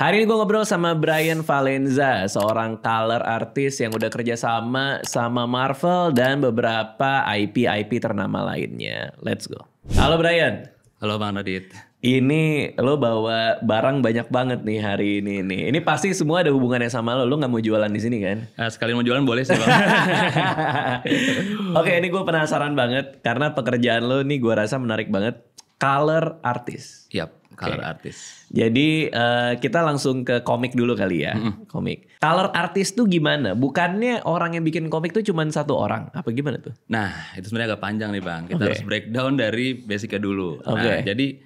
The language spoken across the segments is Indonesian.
Hari ini gue ngobrol sama Brian Valenza, seorang color artist yang udah kerja sama Marvel dan beberapa IP ternama lainnya. Let's go. Halo Brian. Halo Bang Radit. Ini lo bawa barang banyak banget nih hari ini nih. Ini pasti semua ada hubungannya sama lo. Lo nggak mau jualan di sini kan? Sekalian mau jualan boleh sih Bang. Oke, ini gue penasaran banget karena pekerjaan lo nih gue rasa menarik banget. Color artist. Yap, color artist. Jadi kita langsung ke komik dulu kali ya. Komik. Color artist tuh gimana? Bukannya orang yang bikin komik tuh cuma satu orang? Apa gimana tuh? Nah, itu sebenarnya agak panjang nih Bang. Kita harus breakdown dari basicnya dulu. Nah, jadi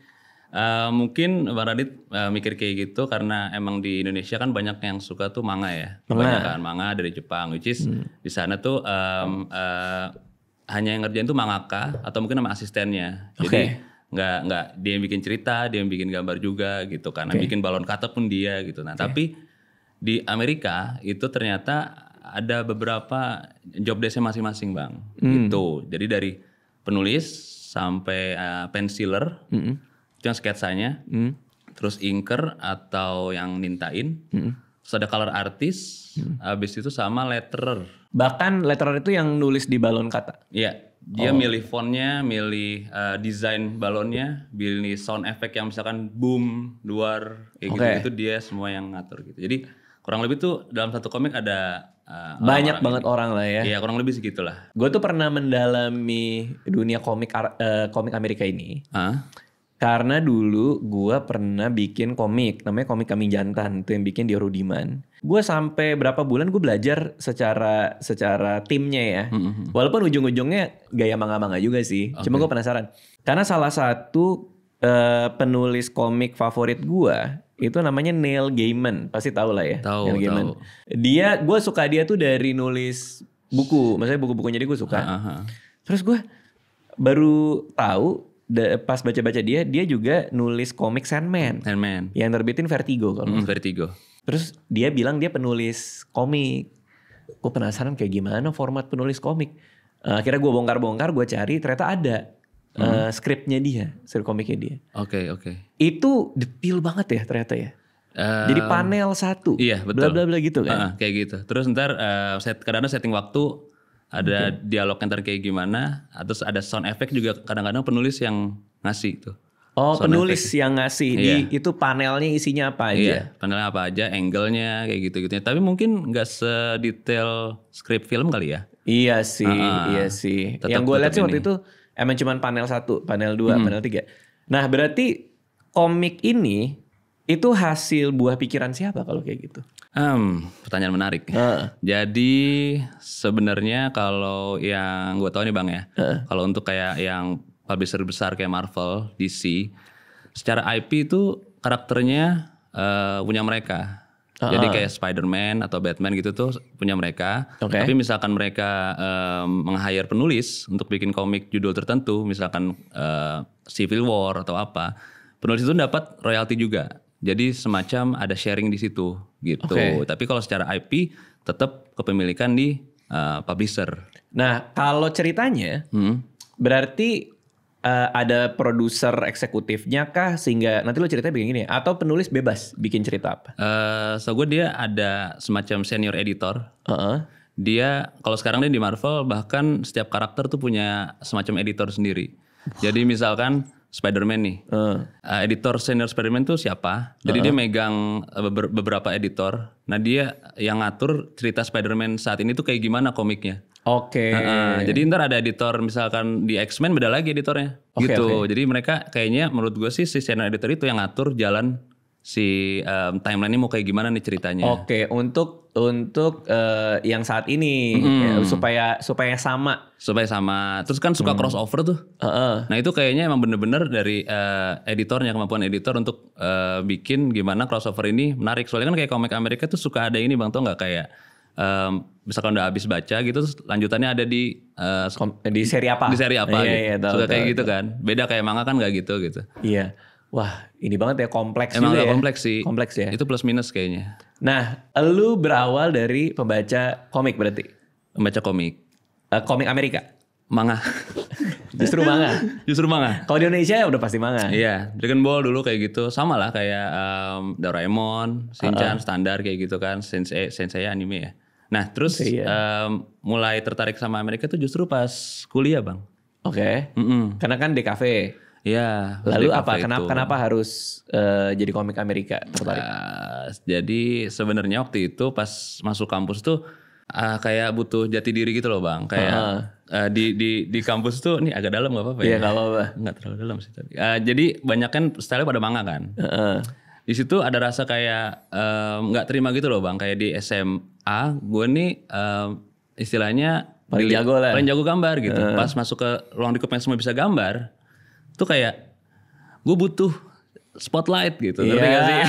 mungkin Bang Radit mikir kayak gitu karena emang di Indonesia kan banyak yang suka tuh manga ya. Kebanyakan manga dari Jepang, which is di sana tuh hanya yang ngerjain tuh mangaka atau mungkin sama asistennya. Jadi nggak dia yang bikin cerita, dia yang bikin gambar juga gitu kan. Bikin balon kata pun dia gitu. Nah, tapi di Amerika itu ternyata ada beberapa job desk-nya masing-masing Bang. Gitu. Jadi dari penulis sampai penciler, itu yang sketsanya, terus inker atau yang nintain, terus ada color artist, habis itu sama letterer. Bahkan letterer itu yang nulis di balon kata? Iya. Dia milih fontnya, milih desain balonnya, milih sound effect yang misalkan boom, luar, kayak gitu. Itu dia semua yang ngatur gitu. Jadi kurang lebih tuh dalam satu komik ada banyak banget orang lah ya. Iya, kurang lebih segitulah. Gue tuh pernah mendalami dunia komik Amerika ini. Karena dulu gue pernah bikin komik, namanya komik Kambing Jantan, itu yang bikin Dio Rudiman. Gue sampai berapa bulan gue belajar secara timnya ya. Walaupun ujung-ujungnya gaya manga-manga juga sih. Cuma gue penasaran. Karena salah satu penulis komik favorit gue itu namanya Neil Gaiman, pasti tahu lah ya. Neil Gaiman. Gue suka dia tuh dari nulis buku, maksudnya buku-bukunya dia gue suka. Terus gue baru tahu. Pas baca-baca dia juga nulis komik Sandman. Yang terbitin Vertigo kalau. Vertigo. Terus dia bilang dia penulis komik. Gue penasaran kayak gimana format penulis komik. Akhirnya gue bongkar-bongkar, gue cari, ternyata ada skripnya dia, skrip komiknya dia. Oke. Itu detail banget ya ternyata ya. Jadi panel satu. Iya betul. Bla-bla-bla gitu kan. Kayak gitu. Terus ntar kadang-kadang setting waktu. Ada dialog ntar kayak gimana, terus ada sound effect juga kadang-kadang penulis yang ngasih tuh. Oh, sound penulis effect. yang ngasih itu panelnya isinya apa aja? Iya, panelnya apa aja, angle-nya kayak gitu-gitu. Tapi mungkin nggak sedetail skrip film kali ya? Iya sih. Yang gue lihat sih waktu itu emang cuma panel 1, panel 2, panel 3. Nah, berarti komik ini itu hasil buah pikiran siapa kalau kayak gitu? Pertanyaan menarik. Jadi sebenarnya kalau yang gue tahu nih Bang ya, kalau untuk kayak yang publisher besar kayak Marvel, DC, secara IP itu karakternya punya mereka. Jadi kayak Spider-Man atau Batman gitu tuh punya mereka. Tapi misalkan mereka meng-hire penulis untuk bikin komik judul tertentu, misalkan Civil War atau apa, penulis itu dapat royalti juga. Jadi semacam ada sharing di situ gitu. Tapi kalau secara IP tetap kepemilikan di publisher. Nah, kalau ceritanya berarti ada produser eksekutifnya kah sehingga nanti lo ceritanya begini gini atau penulis bebas bikin cerita apa? So gue dia ada semacam senior editor. Dia kalau sekarang dia di Marvel bahkan setiap karakter tuh punya semacam editor sendiri. Jadi misalkan Spider-Man nih, editor senior Spider-Man tuh siapa? Jadi dia megang beberapa editor. Nah dia yang ngatur cerita Spider-Man saat ini tuh kayak gimana komiknya. Jadi ntar ada editor misalkan di X-Men beda lagi editornya. Gitu. Jadi mereka kayaknya menurut gue sih si senior editor itu yang ngatur jalan si timeline ini mau kayak gimana nih ceritanya. Untuk yang saat ini ya, supaya sama. Terus kan suka crossover tuh. Nah itu kayaknya emang bener-bener dari editornya, kemampuan editor untuk bikin gimana crossover ini menarik. Soalnya kan kayak komik Amerika tuh suka ada ini Bang, tau nggak kayak misalkan udah habis baca gitu terus lanjutannya ada di seri apa? Di seri apa gitu. Suka kayak gitu kan. Beda kayak manga kan nggak gitu. Iya. Wah, ini banget ya, kompleks emang juga ya. Kompleks sih. Kompleks ya. Itu plus minus kayaknya. Nah, lu berawal dari pembaca komik berarti? Membaca komik. Komik Amerika? Manga. Justru manga. Justru manga. Kalau di Indonesia udah pasti manga. Iya, Dragon Ball dulu kayak gitu. Sama lah kayak Doraemon, Shinchan standar kayak gitu kan. Sensei anime ya. Nah terus mulai tertarik sama Amerika tuh justru pas kuliah bang. Oke. Karena kan DKV. Iya. Lalu apa? Kenapa harus jadi komik Amerika tertarik? Jadi sebenarnya waktu itu pas masuk kampus tuh kayak butuh jati diri gitu loh bang. Kayak di kampus tuh, nih agak dalam nggak apa-apa ya? Iya nggak apa-apa. Nggak terlalu dalam sih tadi. Jadi banyak kan style pada manga kan. Di situ ada rasa kayak nggak terima gitu loh bang. Kayak di SMA gue nih istilahnya paling jago lah. Paling jago gambar gitu. Pas masuk ke ruang lingkup yang semua bisa gambar, tuh kayak gue butuh spotlight gitu. Ngerti gak sih?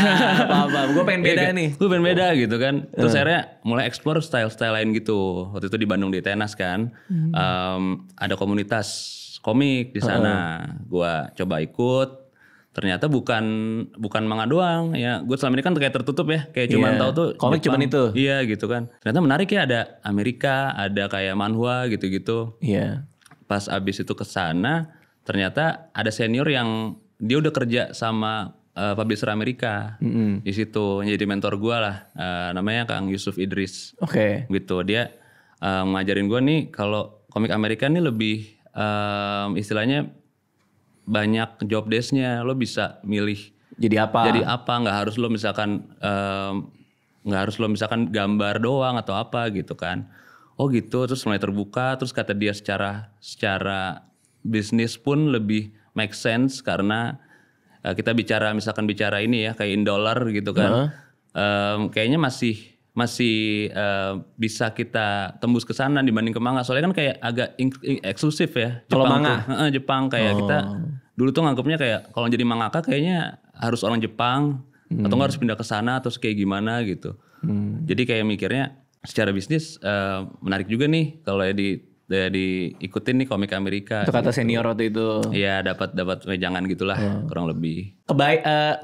Apa-apa. Gue pengen beda nih. Gue pengen beda gitu kan. Terus akhirnya mulai explore style-style lain gitu. Waktu itu di Bandung di Tenas kan. Ada komunitas komik di sana. Gue coba ikut. Ternyata bukan manga doang ya. Gue selama ini kan kayak tertutup ya. Kayak cuman tahu tuh komik Jepang. cuman itu. Iya gitu kan. Ternyata menarik ya, ada Amerika, ada kayak manhwa gitu-gitu. Iya. Pas abis itu ke sana, ternyata ada senior yang dia udah kerja sama publisher Amerika. Di situ jadi mentor gue lah. Namanya Kang Yusuf Idris. Oke. Gitu. Dia ngajarin gue nih kalau komik Amerika nih lebih istilahnya banyak job desk-nya. Lo bisa milih jadi apa? Nggak harus lo misalkan gambar doang atau apa gitu kan. Oh gitu. Terus mulai terbuka. Terus kata dia secara bisnis pun lebih make sense karena kita bicara ini ya kayak in dollar gitu kan. Kayaknya masih bisa kita tembus ke sana dibanding ke manga. Soalnya kan kayak agak eksklusif ya. Kalau manga? Jepang kayak kita dulu tuh nganggapnya kayak kalau jadi mangaka kayaknya harus orang Jepang atau nggak harus pindah ke sana atau kayak gimana gitu. Jadi kayak mikirnya secara bisnis menarik juga nih kalau diikutin nih komik Amerika. Itu kata gitu. senior waktu itu. Iya dapat wejangan gitulah kurang lebih.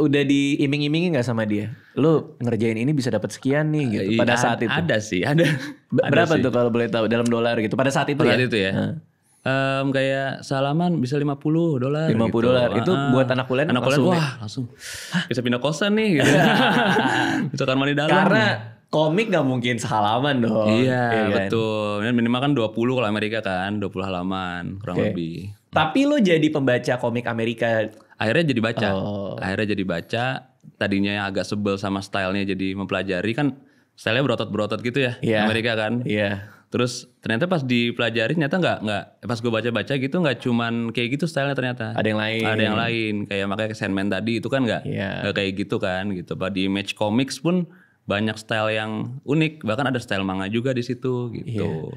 Udah diiming-imingi nggak sama dia? Lu ngerjain ini bisa dapat sekian nih gitu. Pada saat itu. Ada sih, ada. Berapa tuh kalau boleh tahu dalam dolar gitu? Pada saat itu pada saat itu ya. Kayak salaman bisa $50. $50 gitu. Itu buat anak kuliah langsung. Wah langsung bisa pindah kosan nih gitu. Bisa kamar mandi dalam. Karena komik gak mungkin sehalaman dong. Iya kan? Betul. Minimal kan 20 kalau Amerika kan. 20 halaman kurang lebih. Tapi lo jadi pembaca komik Amerika. Akhirnya jadi baca. Tadinya yang agak sebel sama stylenya jadi mempelajari kan. Stylenya berotot-berotot gitu ya. Amerika kan. Iya. Terus ternyata pas dipelajari ternyata nggak pas gue baca-baca gitu nggak cuman kayak gitu stylenya ternyata. Ada yang lain. Kayak makanya Sandman tadi itu kan nggak kayak gitu kan gitu. Di Image Comics pun banyak style yang unik, bahkan ada style manga juga di situ gitu.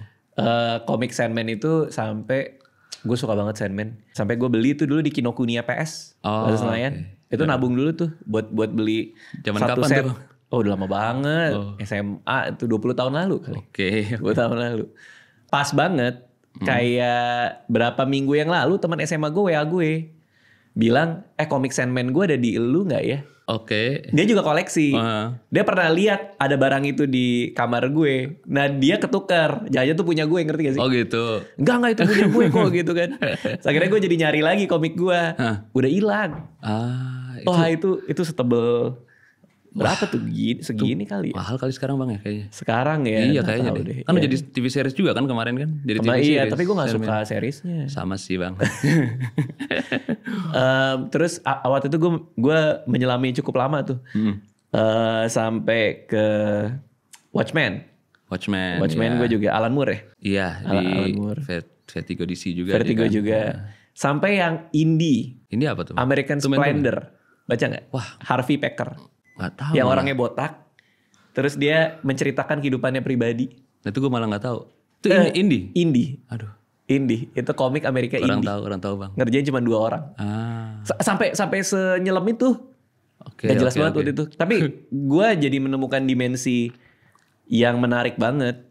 Komik Sandman itu sampai gue suka banget Sandman. Sampai gue beli tuh dulu di Kinokuniya PS, Plaza Senayan. Itu nabung dulu tuh buat beli zaman satu kapan set. tuh? Oh udah lama banget. SMA itu 20 tahun lalu kali. Oke. 20 tahun lalu. Pas banget. Kayak berapa minggu yang lalu teman SMA gue WA gue bilang, komik Sandman gue ada di elu gak ya? Oke. Dia juga koleksi. Dia pernah lihat ada barang itu di kamar gue. Nah dia ketukar. Jangan tuh punya gue, ngerti gak sih? Oh gitu. Enggak itu punya gue kok gitu kan. Akhirnya gue jadi nyari lagi komik gue. Udah hilang. Itu setebel. Berapa tuh? Segini kali ya? Mahal kali sekarang bang ya kayaknya. Sekarang ya. Iya kayaknya deh. Kan udah jadi TV series juga kan kemarin kan. Jadi TV series. Iya tapi gue gak suka seriesnya. Sama sih bang. Terus waktu itu gue menyelami cukup lama tuh. Sampai ke Watchmen gue juga. Alan Moore ya? Iya Alan Moore. Vertigo DC juga. Vertigo juga. Sampai yang indie. Ini apa tuh? American Splendor. Baca gak? Wah. Harvey Pekar. Gak tahu. Yang orangnya botak. Terus dia menceritakan kehidupannya pribadi. Nah itu gue malah gak tahu. Itu indie? Indie. Aduh. Indie. Itu komik Amerika indie. Orang tahu bang. Ngerjain cuma 2 orang. Sampai senyelam itu. Gak jelas banget waktu itu. Tapi gue jadi menemukan dimensi yang menarik banget.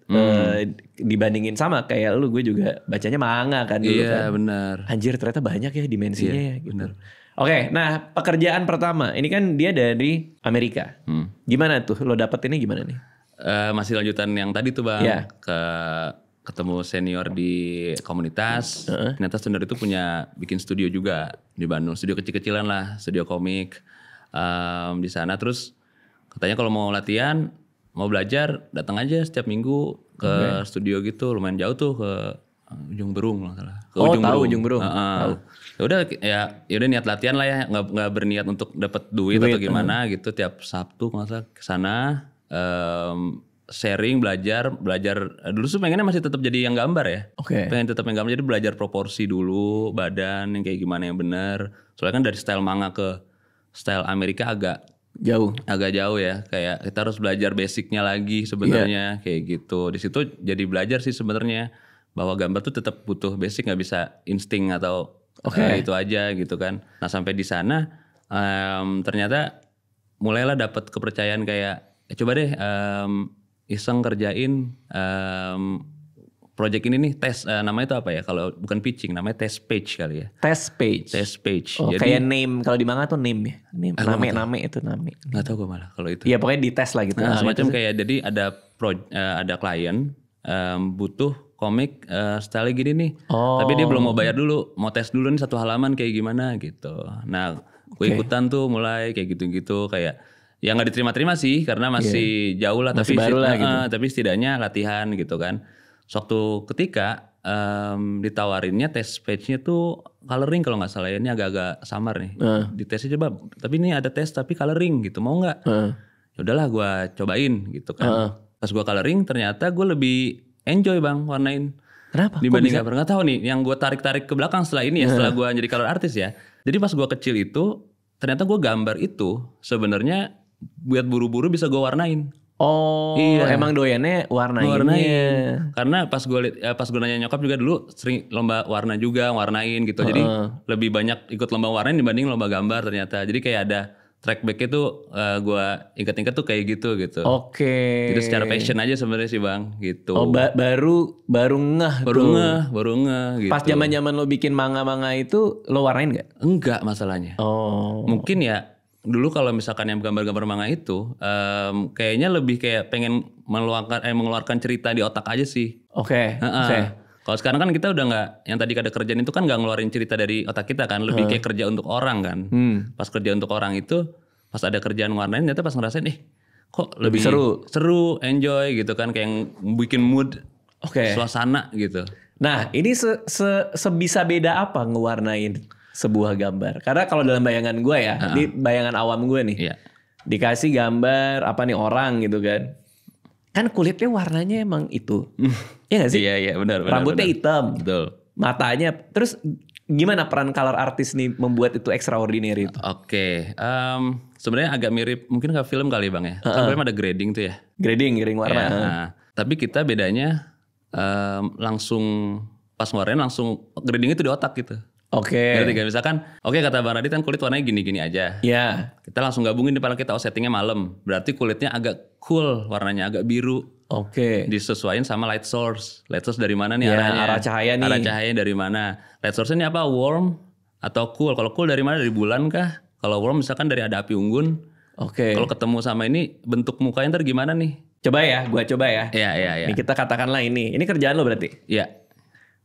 Dibandingin sama kayak lu, gue juga bacanya manga kan dulu kan. Iya benar. Anjir ternyata banyak ya dimensinya ya gitu. Bener. Oke, nah pekerjaan pertama ini kan dia dari Amerika. Gimana tuh lo dapet ini gimana nih? Masih lanjutan yang tadi tuh bang. Iya. Ke ketemu senior di komunitas. Ternyata senior itu punya bikin studio juga di Bandung, studio kecil-kecilan lah, studio komik di sana. Terus katanya kalau mau latihan, mau belajar, datang aja setiap minggu ke studio gitu. Lumayan jauh tuh ke Ujung Berung lah salah. Ujung Berung. Tahu. Ya udah niat latihan lah ya, nggak berniat untuk dapat duit atau gimana gitu. Tiap Sabtu masa ke sana sharing, belajar. Dulu tuh pengennya masih tetap jadi yang gambar ya. Pengen tetap yang gambar, jadi belajar proporsi dulu, badan yang kayak gimana yang benar. Soalnya kan dari style manga ke style Amerika agak jauh ya. Kayak kita harus belajar basicnya lagi sebenarnya kayak gitu. Di situ jadi belajar sih sebenarnya bahwa gambar tuh tetap butuh basic, nggak bisa insting atau itu aja gitu kan. Nah sampai di sana ternyata mulailah dapat kepercayaan kayak coba deh iseng kerjain project ini nih, tes namanya itu apa ya, kalau bukan pitching namanya test page kali ya. Test page. Jadi, kayak name, kalau di manga tuh name ya. Name itu name. Nggak tahu gue malah kalau itu. Iya pokoknya dites lah gitu. Nah, semacam kayak jadi ada klien butuh komik style gini nih. Tapi dia belum mau bayar dulu, mau tes dulu nih satu halaman kayak gimana gitu. Nah, gue ikutan tuh mulai kayak gitu-gitu, kayak ya nggak diterima-terima sih karena masih jauh lah, masih baru lah gitu. Tapi setidaknya latihan gitu kan. Suatu ketika ditawarinnya test page-nya tuh coloring kalau nggak salah ya, ini agak-agak samar nih. Di tesnya coba, tapi ini ada tes tapi coloring gitu, mau nggak? Ya udahlah gue cobain gitu kan. Pas gue coloring ternyata gue lebih enjoy bang warnain. Kenapa? Dibanding gambar. Nggak tahu nih, yang gue tarik-tarik ke belakang setelah ini ya, setelah gue jadi color artist ya. Jadi pas gue kecil itu ternyata gue gambar itu sebenarnya buat buru-buru bisa gue warnain. Emang doyannya warnain. Karena pas gue nanya nyokap juga dulu sering lomba warna juga, warnain gitu. Jadi lebih banyak ikut lomba warnain dibanding lomba gambar ternyata. Jadi kayak ada track back itu gue ingat-ingat tuh kayak gitu. Jadi secara passion aja sebenarnya sih bang gitu. Baru ngeh gitu. Pas zaman-zaman lo bikin manga-manga itu lo warnain nggak? Enggak masalahnya. Mungkin ya dulu kalau misalkan yang gambar-gambar manga itu kayaknya lebih kayak pengen mengeluarkan cerita di otak aja sih. Kalau sekarang kan kita udah nggak, yang tadi ada kerjaan itu kan nggak ngeluarin cerita dari otak kita kan, lebih kayak kerja untuk orang kan. Pas kerja untuk orang itu, pas ada kerjaan warnain, ternyata pas ngerasain, kok lebih seru, enjoy gitu kan, kayak yang bikin mood, suasana gitu. Nah ini sebisa beda apa ngewarnain sebuah gambar? Karena kalau dalam bayangan gue ya, di bayangan awam gue nih, dikasih gambar apa nih orang gitu kan kulitnya warnanya emang itu. Iya gak sih? Iya benar. Rambutnya hitam. Betul. Matanya. Terus gimana peran color artist nih membuat itu extraordinary itu? Sebenarnya agak mirip mungkin kayak film kali bang ya. Kan memang ada grading tuh ya. Grading warna. Tapi kita bedanya langsung pas ngeluarin langsung grading itu di otak gitu. Ngerti gak? Misalkan kata Bang Radit kan kulit warnanya gini-gini aja. Iya. Kita langsung gabungin di kepala kita, settingnya malam. Berarti kulitnya agak cool, warnanya agak biru. Disesuaikan sama light source. Light source dari mana nih arahnya? Arah cahaya nih. Arah cahaya dari mana? Light source ini apa? Warm atau cool? Kalau cool dari mana? Dari bulan kah? Kalau warm misalkan dari ada api unggun. Kalau ketemu sama ini bentuk mukanya ntar gimana nih? Gua coba ya. Iya. Ini kita katakanlah ini kerjaan lo berarti? Iya.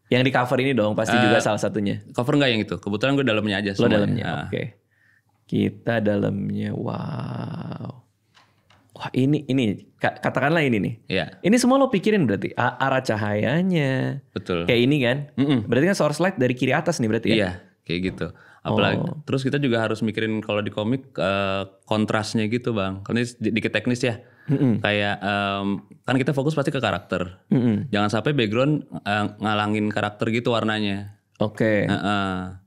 Yang di cover ini dong pasti juga salah satunya. Cover enggak yang itu? Kebetulan gue dalamnya aja. Lo dalamnya. Kita dalamnya. Wow. Wah ini katakanlah ini nih. Iya. Ini semua lo pikirin berarti arah cahayanya. Betul. Kayak ini kan. Berarti kan source light dari kiri atas nih berarti ya. Iya kayak gitu. Apalagi terus kita juga harus mikirin kalau di komik kontrasnya gitu bang. Karena ini dikit teknis ya. Kayak kan kita fokus pasti ke karakter. Jangan sampai background ngalangin karakter gitu warnanya.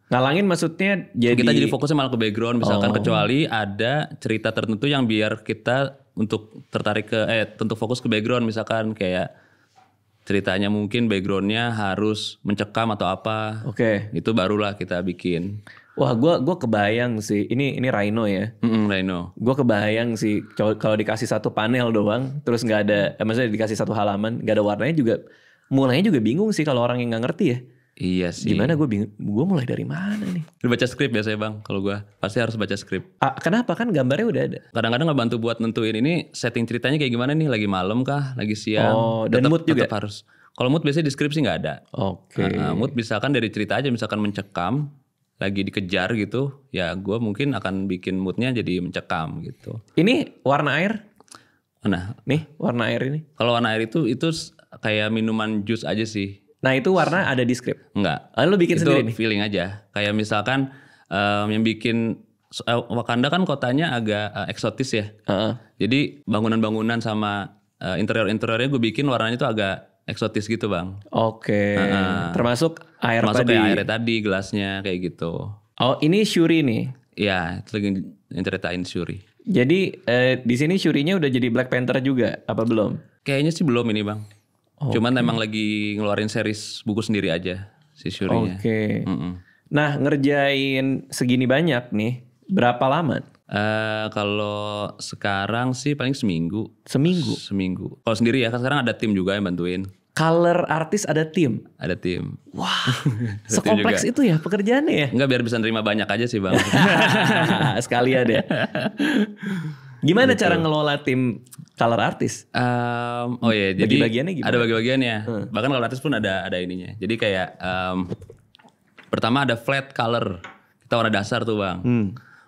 Ngalangin maksudnya kita jadi fokusnya malah ke background misalkan, kecuali ada cerita tertentu yang biar kita untuk tertarik ke untuk fokus ke background, misalkan kayak ceritanya mungkin backgroundnya harus mencekam atau apa. Itu barulah kita bikin. Wah, gue kebayang sih. Ini Rhino ya. Rhino. Gue kebayang sih kalau dikasih satu panel doang, terus nggak ada, maksudnya dikasih satu halaman, nggak ada warnanya juga. Mulainya juga bingung sih kalau orang yang nggak ngerti ya. Iya sih. Gimana gue bingung? Gue mulai dari mana nih? Baca skrip biasanya bang. Kalau gue pasti harus baca skrip. Kenapa? Kan gambarnya udah ada. Kadang-kadang ngebantu buat nentuin ini setting ceritanya kayak gimana nih. Lagi malam kah? Lagi siang? Dan mood juga. Tetap harus. Kalau mood biasanya deskripsi nggak ada. Oke. Mood misalkan dari cerita aja, misalkan mencekam, lagi dikejar gitu, ya gue mungkin akan bikin moodnya jadi mencekam gitu. Ini warna air? Nah, nih warna air ini. Kalau warna air itu kayak minuman jus aja sih. Nah itu warna ada di skrip? Enggak. Lu bikin itu sendiri nih? Feeling aja. Kayak misalkan yang bikin Wakanda kan kotanya agak eksotis ya. Jadi bangunan-bangunan sama interior-interiornya gue bikin warnanya itu agak eksotis gitu bang. Oke. Termasuk air termasuk tadi. Kayak airnya tadi, gelasnya kayak gitu. Oh ini Shuri nih? Iya, itu lagi yang ceritain Shuri. Jadi di sini Shurinya udah jadi Black Panther juga apa belum? Kayaknya sih belum ini bang. Cuman emang lagi ngeluarin series buku sendiri aja si Shurinya. Oke. Nah ngerjain segini banyak nih, berapa lama? Kalau sekarang sih paling seminggu. Seminggu? Kalau sendiri ya, kan sekarang ada tim juga yang bantuin. Color artist ada tim? Ada tim. Wah, sekompleks itu ya pekerjaannya ya? Enggak, biar bisa nerima banyak aja sih bang. Sekalian ya. Gimana cara ngelola tim color artist? Oh iya, jadi bagi-bagiannya gimana? ada bagi-bagiannya. Bahkan color artist pun ada ininya. Jadi kayak pertama ada flat color. Kita warna dasar tuh bang.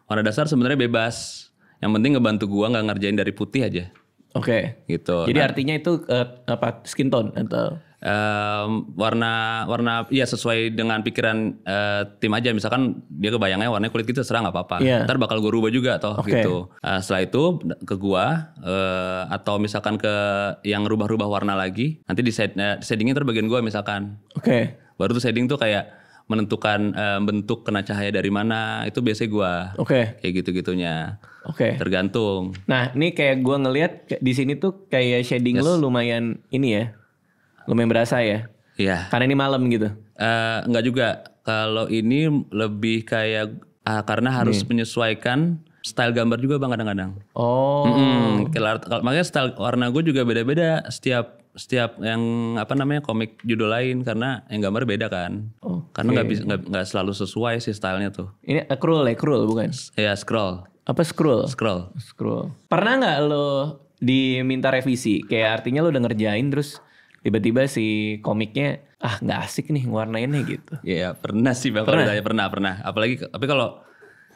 Warna dasar sebenarnya bebas. Yang penting ngebantu gua nggak ngerjain dari putih aja. Oke. Gitu. Jadi artinya itu apa skin tone atau? Warna iya sesuai dengan pikiran tim aja. Misalkan dia kebayangnya warnanya kulit gitu, terserah nggak apa-apa. Ntar bakal gue rubah juga toh gitu. Setelah itu ke gua atau misalkan ke yang rubah-rubah warna lagi, nanti di shadingnya ntar bagian gua misalkan. Oke. Baru tuh shading tuh kayak menentukan bentuk kena cahaya dari mana, itu biasanya gua. Oke. Kayak gitu-gitunya. Oke. Tergantung. Nah ini kayak gua ngelihat di sini tuh kayak shading lo lumayan ini ya. Lumayan berasa ya? Iya. Karena ini malam gitu? Enggak juga. Kalau ini lebih kayak karena harus menyesuaikan style gambar juga bang kadang-kadang. Oh. Makanya style warna gue juga beda-beda setiap yang komik judul lain karena yang gambar beda kan. Karena nggak selalu sesuai sih stylenya tuh. Ini accrual bukan? Ya scroll. Apa scroll? Scroll. Pernah nggak lo diminta revisi? Kayak artinya lo udah ngerjain terus tiba-tiba si komiknya nggak asik nih warnainnya gitu. Iya pernah sih bang. Pernah. Apalagi tapi kalau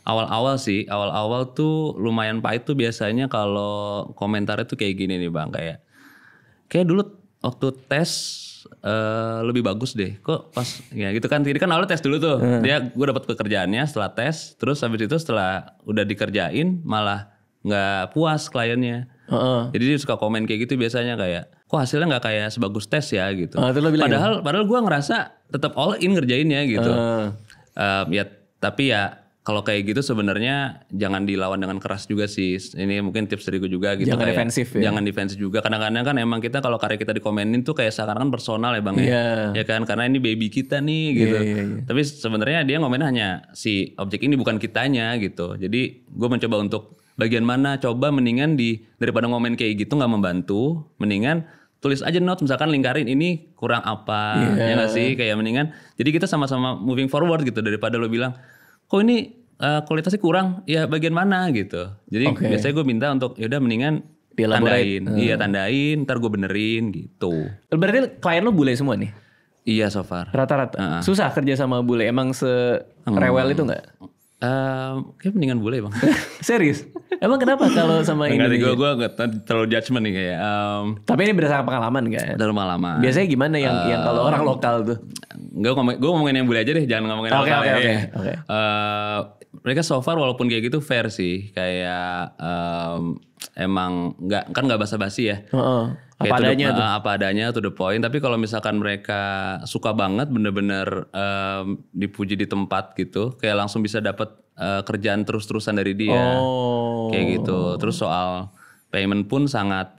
awal-awal tuh lumayan pahit tuh biasanya kalau komentarnya tuh kayak gini nih bang, kayak dulu waktu tes lebih bagus deh. Kok pas ya gitu kan. Jadi kan awalnya tes dulu tuh. Gue dapat pekerjaannya setelah tes, terus habis itu setelah udah dikerjain malah nggak puas kliennya. Jadi dia suka komen kayak gitu biasanya kayak, kok hasilnya nggak kayak sebagus tes ya gitu. Padahal gue ngerasa tetap all in ngerjainnya gitu. Ya tapi ya kalau kayak gitu sebenarnya jangan dilawan dengan keras juga sih. Ini mungkin tips dari gue juga gitu. Jangan defensif ya. Jangan defensif juga. Kadang-kadang kan emang kita kalau karya kita dikomenin tuh kayak seakan-akan personal ya bang ya kan, karena ini baby kita nih gitu. Tapi sebenarnya dia ngomen hanya si objek ini bukan kitanya gitu. Jadi gue mencoba untuk bagian mana coba mendingan daripada ngomen kayak gitu nggak membantu, mendingan tulis aja note misalkan lingkarin ini kurang apa ya nggak sih, kayak mendingan jadi kita sama-sama moving forward gitu daripada lo bilang kok ini kualitasnya kurang ya bagian mana gitu. Jadi biasanya gue minta untuk yaudah mendingan tandain. Tandain ntar gue benerin gitu. Berarti klien lo bule semua nih? Iya so far. Rata-rata? Susah kerja sama bule? Emang rewel itu gak? Kayak mendingan bule bang. Serius? Emang kenapa kalau sama ini? Gue gak terlalu judgement nih kayak. Tapi ini berdasarkan pengalaman kan? Udah pengalaman. Biasanya gimana yang kalau orang lokal tuh? Gue ngomongin yang bule aja deh, jangan ngomongin lokal. Oke. Mereka so far walaupun kayak gitu fair sih, kayak emang nggak basa-basi ya. Apa adanya to the point. Tapi kalau misalkan mereka suka banget bener-bener dipuji di tempat gitu, kayak langsung bisa dapat kerjaan terus-terusan dari dia. Kayak gitu. Terus soal payment pun sangat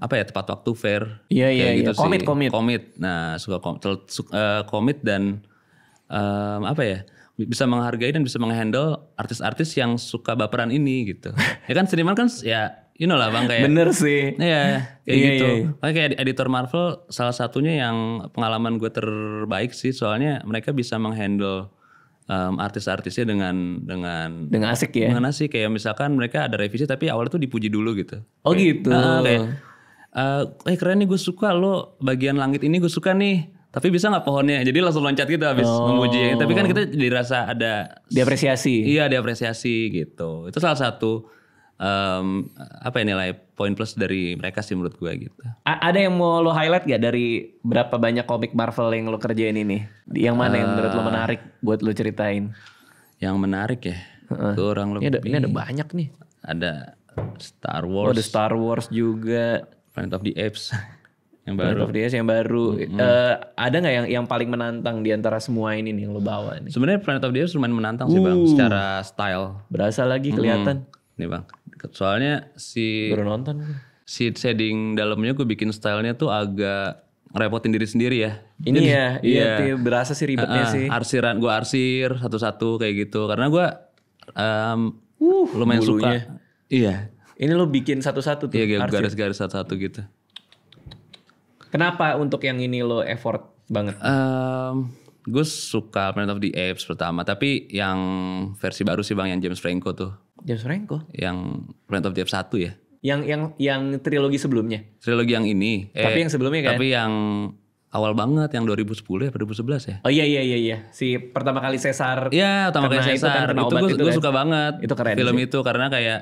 tepat waktu fair. Iya. Gitu Komit. Nah suka komit dan bisa menghargai dan bisa menghandle artis-artis yang suka baperan ini gitu. Ya kan seniman kan ya lah bang kayak. Bener sih. Iya kayak gitu. Makanya kayak editor Marvel salah satunya yang pengalaman gue terbaik sih, soalnya mereka bisa menghandle artis-artisnya dengan asik ya. Dengan asik, kayak misalkan mereka ada revisi tapi awalnya tuh dipuji dulu gitu. Gitu. Kayak keren nih gue suka lo bagian langit ini gue suka nih. Tapi bisa nggak pohonnya? Jadi langsung loncat gitu habis memuji. Tapi kan kita dirasa ada diapresiasi. Iya diapresiasi gitu. Itu salah satu nilai poin plus dari mereka sih menurut gue gitu. Ada yang mau lo highlight gak dari berapa banyak komik Marvel yang lo kerjain ini? Yang mana yang menurut lo menarik buat lo ceritain? Yang menarik ya? Kurang lebih. Ini ada banyak nih. Ada Star Wars. Ada Star Wars juga. Planet of the Apes. Yang baru. Planet of the Apes yang baru. Ada nggak yang paling menantang di antara semua ini nih yang lo bawa nih? Sebenarnya Planet of the Apes lumayan menantang sih bang, secara style. Berasa lagi kelihatan. Nih bang, soalnya baru nonton. Si shading dalamnya gue bikin stylenya tuh agak ngerepotin diri sendiri ya. Ini jadi, iya berasa sih ribetnya sih. Gue arsir satu-satu kayak gitu, karena gue lumayan bulunya. Suka. Iya. Ini lo bikin satu-satu tuh. Iya, garis-garis satu-satu gitu. Kenapa untuk yang ini lo effort banget? Gue suka Planet of the Apes pertama, tapi yang versi baru sih bang, yang James Franco tuh. James Franco? Yang Planet of the Apes 1 ya. Yang trilogi sebelumnya? Trilogi yang ini. Tapi yang sebelumnya kan? Tapi yang awal banget, yang 2010 ya, 2011 ya. Oh iya. Si pertama kali Caesar. Iya, pertama kali Caesar. Itu gue suka banget. Itu keren film sih. itu karena kayak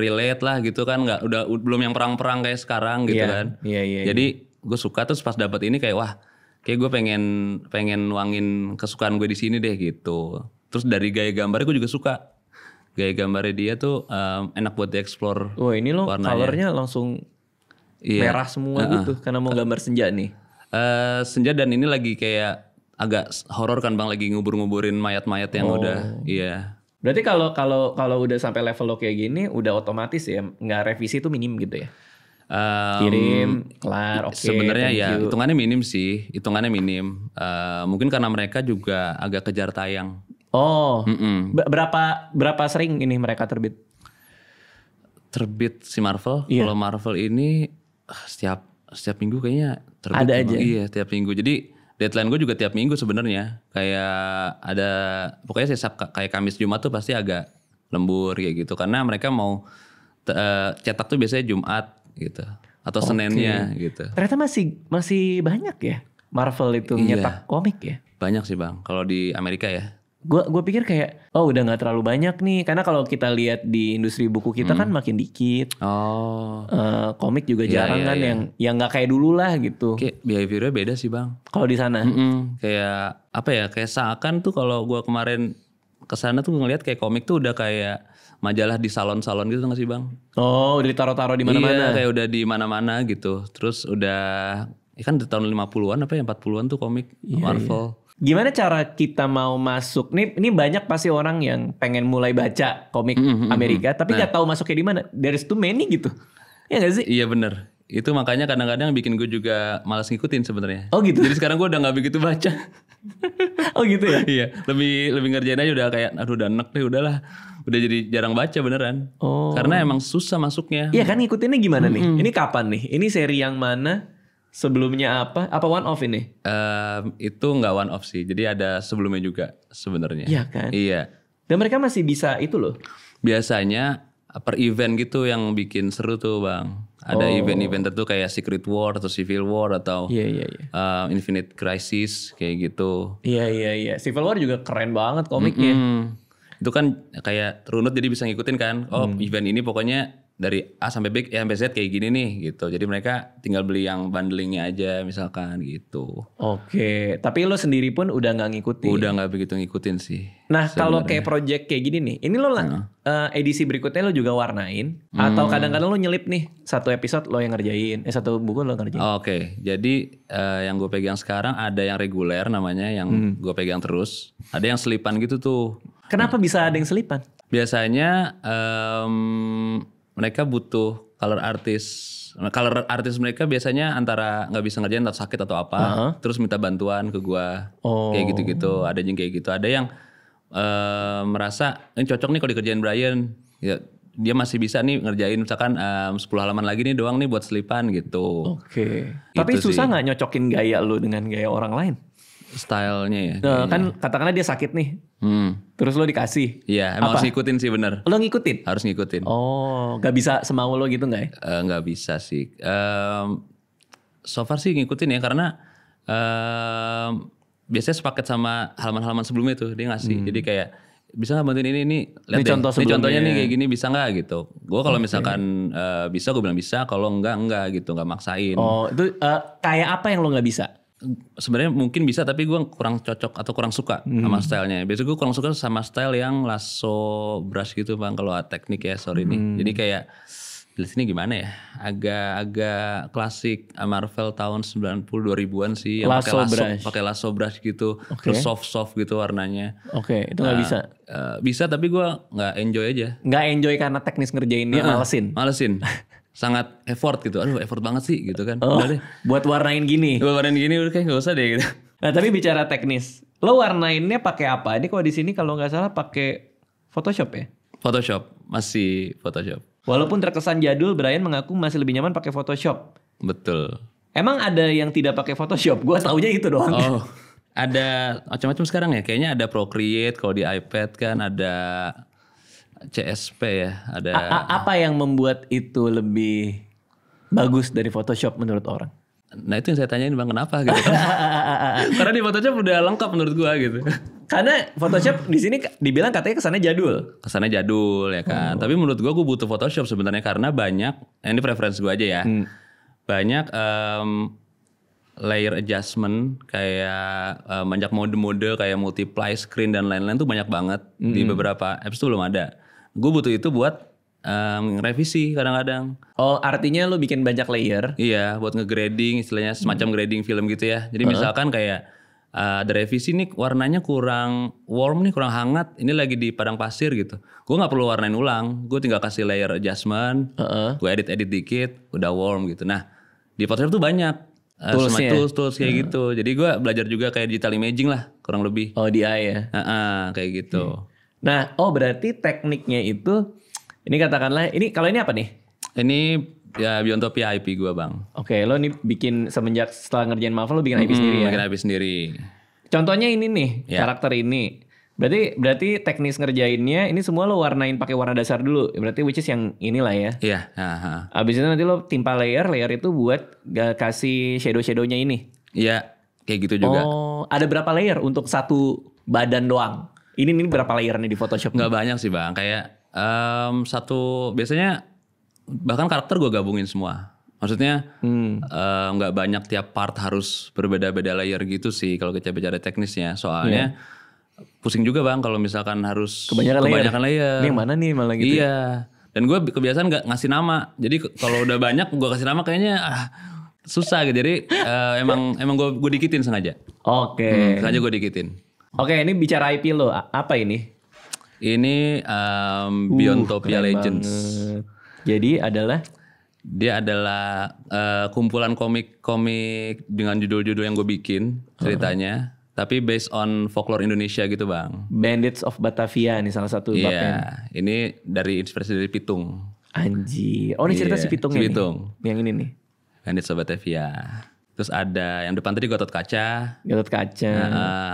relate lah gitu kan, belum yang perang-perang kayak sekarang gitu kan. Iya. Jadi gue suka, terus pas dapet ini kayak wah, kayak gue pengen nuangin kesukaan gue di sini deh gitu. Terus dari gaya gambarnya gue juga suka. Gaya gambarnya dia tuh enak buat dieksplor. Wah ini lo colornya langsung merah semua gitu karena mau gambar senja nih. Senja, dan ini lagi kayak agak horor kan bang, lagi ngubur-nguburin mayat-mayat yang udah. Iya. Berarti kalau udah sampai level lo kayak gini, udah otomatis ya nggak revisi tuh minim gitu ya? Kirim, kelar, oke. Sebenarnya ya hitungannya minim sih, mungkin karena mereka juga agak kejar tayang. Oh, berapa sering ini mereka terbit? Terbit si Marvel? Iya. Kalau Marvel ini setiap minggu kayaknya terbit. Ada aja. Iya, tiap minggu. Jadi deadline gue juga tiap minggu sebenarnya. Kayak ada, pokoknya kayak Kamis Jumat tuh pasti agak lembur kayak gitu. Karena mereka mau cetak tuh biasanya Jumat gitu, atau Seninnya gitu. Ternyata masih banyak ya Marvel itu nyetak komik ya? Banyak sih bang, kalau di Amerika ya. Gue pikir kayak udah nggak terlalu banyak nih, karena kalau kita lihat di industri buku kita kan makin dikit. Komik juga jarang kan. Yang nggak kayak dulu lah gitu. Kayak behaviornya beda sih bang. Kalau di sana, kayak apa ya? Kayak seakan tuh kalau gue kemarin kesana tuh ngeliat kayak komik tuh udah kayak majalah di salon-salon gitu nggak sih bang? Oh, udah ditaruh-taruh di mana-mana. Iya, kayak udah di mana-mana gitu. Terus udah, kan di tahun 50-an apa ya, 40-an tuh komik Marvel. Iya. Gimana cara kita mau masuk? Ini banyak pasti orang yang pengen mulai baca komik Amerika, tapi nggak tahu masuknya di mana. There's too many gitu. Ya nggak sih? Iya bener. Itu makanya kadang-kadang bikin gue juga malas ngikutin sebenarnya. Oh gitu. Jadi sekarang gue udah nggak begitu baca. Oh gitu ya? Iya, lebih ngerjain aja udah kayak aduh udah enek deh, udahlah. Udah jadi jarang baca beneran. Karena emang susah masuknya. Iya kan, ngikutinnya gimana nih? Ini kapan nih? Ini seri yang mana? Sebelumnya apa? Apa one off ini? Itu nggak one off sih. Jadi ada sebelumnya juga sebenarnya. Iya kan? Iya. Dan mereka masih bisa itu loh. Biasanya per event gitu yang bikin seru tuh bang. Ada event-event tertentu kayak Secret War atau Civil War atau Infinite Crisis kayak gitu. Iya. Civil War juga keren banget komiknya. Itu kan kayak runut, jadi bisa ngikutin kan. Event ini pokoknya dari A sampai B sampai Z kayak gini nih gitu. Jadi mereka tinggal beli yang bundlingnya aja misalkan gitu. Oke, tapi lo sendiri pun udah nggak ngikutin? Udah nggak begitu ngikutin sih. Nah kalau kayak project kayak gini nih, ini lo edisi berikutnya lo juga warnain? Atau kadang-kadang lo nyelip nih satu episode lo yang ngerjain, satu buku lo ngerjain? Oke, jadi yang gue pegang sekarang ada yang reguler namanya, yang gue pegang terus. Ada yang selipan gitu tuh. Kenapa bisa ada yang selipan? Biasanya mereka butuh color artist mereka biasanya antara nggak bisa ngerjain atau sakit atau apa, terus minta bantuan ke gua. Kayak gitu-gitu, ada yang kayak gitu. Ada yang merasa ini cocok nih kalau dikerjain Brian, ya dia masih bisa nih ngerjain misalkan 10 halaman lagi nih doang nih buat selipan gitu. Oke. Tapi susah nggak nyocokin gaya lu dengan gaya orang lain? stylenya ya. Nah, kan katakanlah dia sakit nih. Terus lo dikasih. Iya, emang harus ngikutin sih bener. Lo ngikutin? Harus ngikutin. Oh, gak bisa semau lo gitu gak ya? Nggak bisa sih. So far sih ngikutin ya karena biasanya sepaket sama halaman-halaman sebelumnya tuh dia ngasih. Jadi kayak bisa nggak bantuin ini lihat deh. Ini contohnya nih kayak gini bisa nggak gitu. Gue kalau misalkan bisa gue bilang bisa, kalau enggak gitu, nggak maksain. Oh itu kayak apa yang lo nggak bisa? Sebenarnya mungkin bisa tapi gue kurang cocok atau kurang suka sama stylenya. Biasanya gue kurang suka sama style yang lasso brush gitu bang. Kalau teknik ya sorry nih. Jadi kayak di sini gimana ya? Agak klasik Marvel tahun 90 2000-an sih yang pakai lasso brush gitu. Terus soft gitu warnanya. Oke, itu nggak bisa. Bisa tapi gue nggak enjoy aja. Nggak enjoy karena teknis ngerjainnya malesin. Sangat effort gitu. Aduh effort banget sih gitu kan. Udah deh. Buat warnain gini. Udah kayak nggak usah deh gitu. Nah tapi bicara teknis, lo warnainnya pakai apa? Ini kalau di sini kalau nggak salah pakai Photoshop ya? Masih Photoshop. Walaupun terkesan jadul, Brian mengaku masih lebih nyaman pakai Photoshop. Betul. Emang ada yang tidak pakai Photoshop? Gua taunya itu doang. Oh, ada macam-macam sekarang ya. Kayaknya ada Procreate kalau di iPad kan, ada CSP ya. Ada. Apa yang membuat itu lebih bagus dari Photoshop menurut orang? Nah itu yang saya tanyain bang, kenapa gitu? Karena di Photoshop udah lengkap menurut gua gitu. Karena Photoshop di sini dibilang katanya kesannya jadul. Kesannya jadul ya kan. Tapi menurut gua butuh Photoshop sebenarnya karena banyak, ini preferensi gua aja ya. Banyak layer adjustment kayak banyak mode-mode kayak multiply screen dan lain-lain tuh banyak banget. Di beberapa apps tuh belum ada. Gue butuh itu buat revisi kadang-kadang. Oh artinya lo bikin banyak layer? Iya buat nge-grading istilahnya semacam grading film gitu ya. Jadi misalkan kayak ada revisi nih warnanya kurang warm nih, kurang hangat. Ini lagi di padang pasir gitu. Gue gak perlu warnain ulang. Gue tinggal kasih layer adjustment. Gue edit dikit udah warm gitu. Nah di Photoshop tuh banyak tools kayak gitu. Jadi gue belajar juga kayak digital imaging lah kurang lebih. Oh DI ya? Kayak gitu. Nah berarti tekniknya itu ini katakanlah, ini kalau ini apa nih? Ini ya Biontopia IP gue bang. Oke, lo nih bikin semenjak setelah ngerjain Marvel lo bikin IP sendiri ya? Bikin IP sendiri. Contohnya ini nih, karakter ini. Berarti teknis ngerjainnya ini semua lo warnain pakai warna dasar dulu. Berarti which is yang inilah ya? Iya. Abis itu nanti lo timpa layer itu buat kasih shadow-shadownya ini? Iya, kayak gitu juga. Oh, ada berapa layer untuk satu badan doang? Ini berapa layer nih di Photoshop? Nggak banyak sih bang, kayak satu biasanya bahkan karakter gue gabungin semua. Maksudnya nggak banyak tiap part harus berbeda-beda layer gitu sih kalau kita bicara teknisnya. Soalnya pusing juga bang kalau misalkan harus kebanyakan layer. Ini yang mana nih malah gitu? Iya. Dan gue kebiasaan nggak ngasih nama. Jadi kalau udah banyak gue kasih nama kayaknya susah gitu. Jadi emang gue dikitin sengaja. Oke. Sengaja gue dikitin. Oke, ini bicara IP lo apa ini? Ini Biontopia Legends. Jadi dia adalah kumpulan komik-komik dengan judul-judul yang gue bikin ceritanya, tapi based on folklore Indonesia gitu bang. Bandits of Batavia nih salah satu babnya. Iya, ini dari inspirasi dari Pitung. Anjir, oh ini cerita si Pitung si ini. Pitung. Yang ini nih. Bandits of Batavia. Terus ada yang depan tadi Gatot Kaca.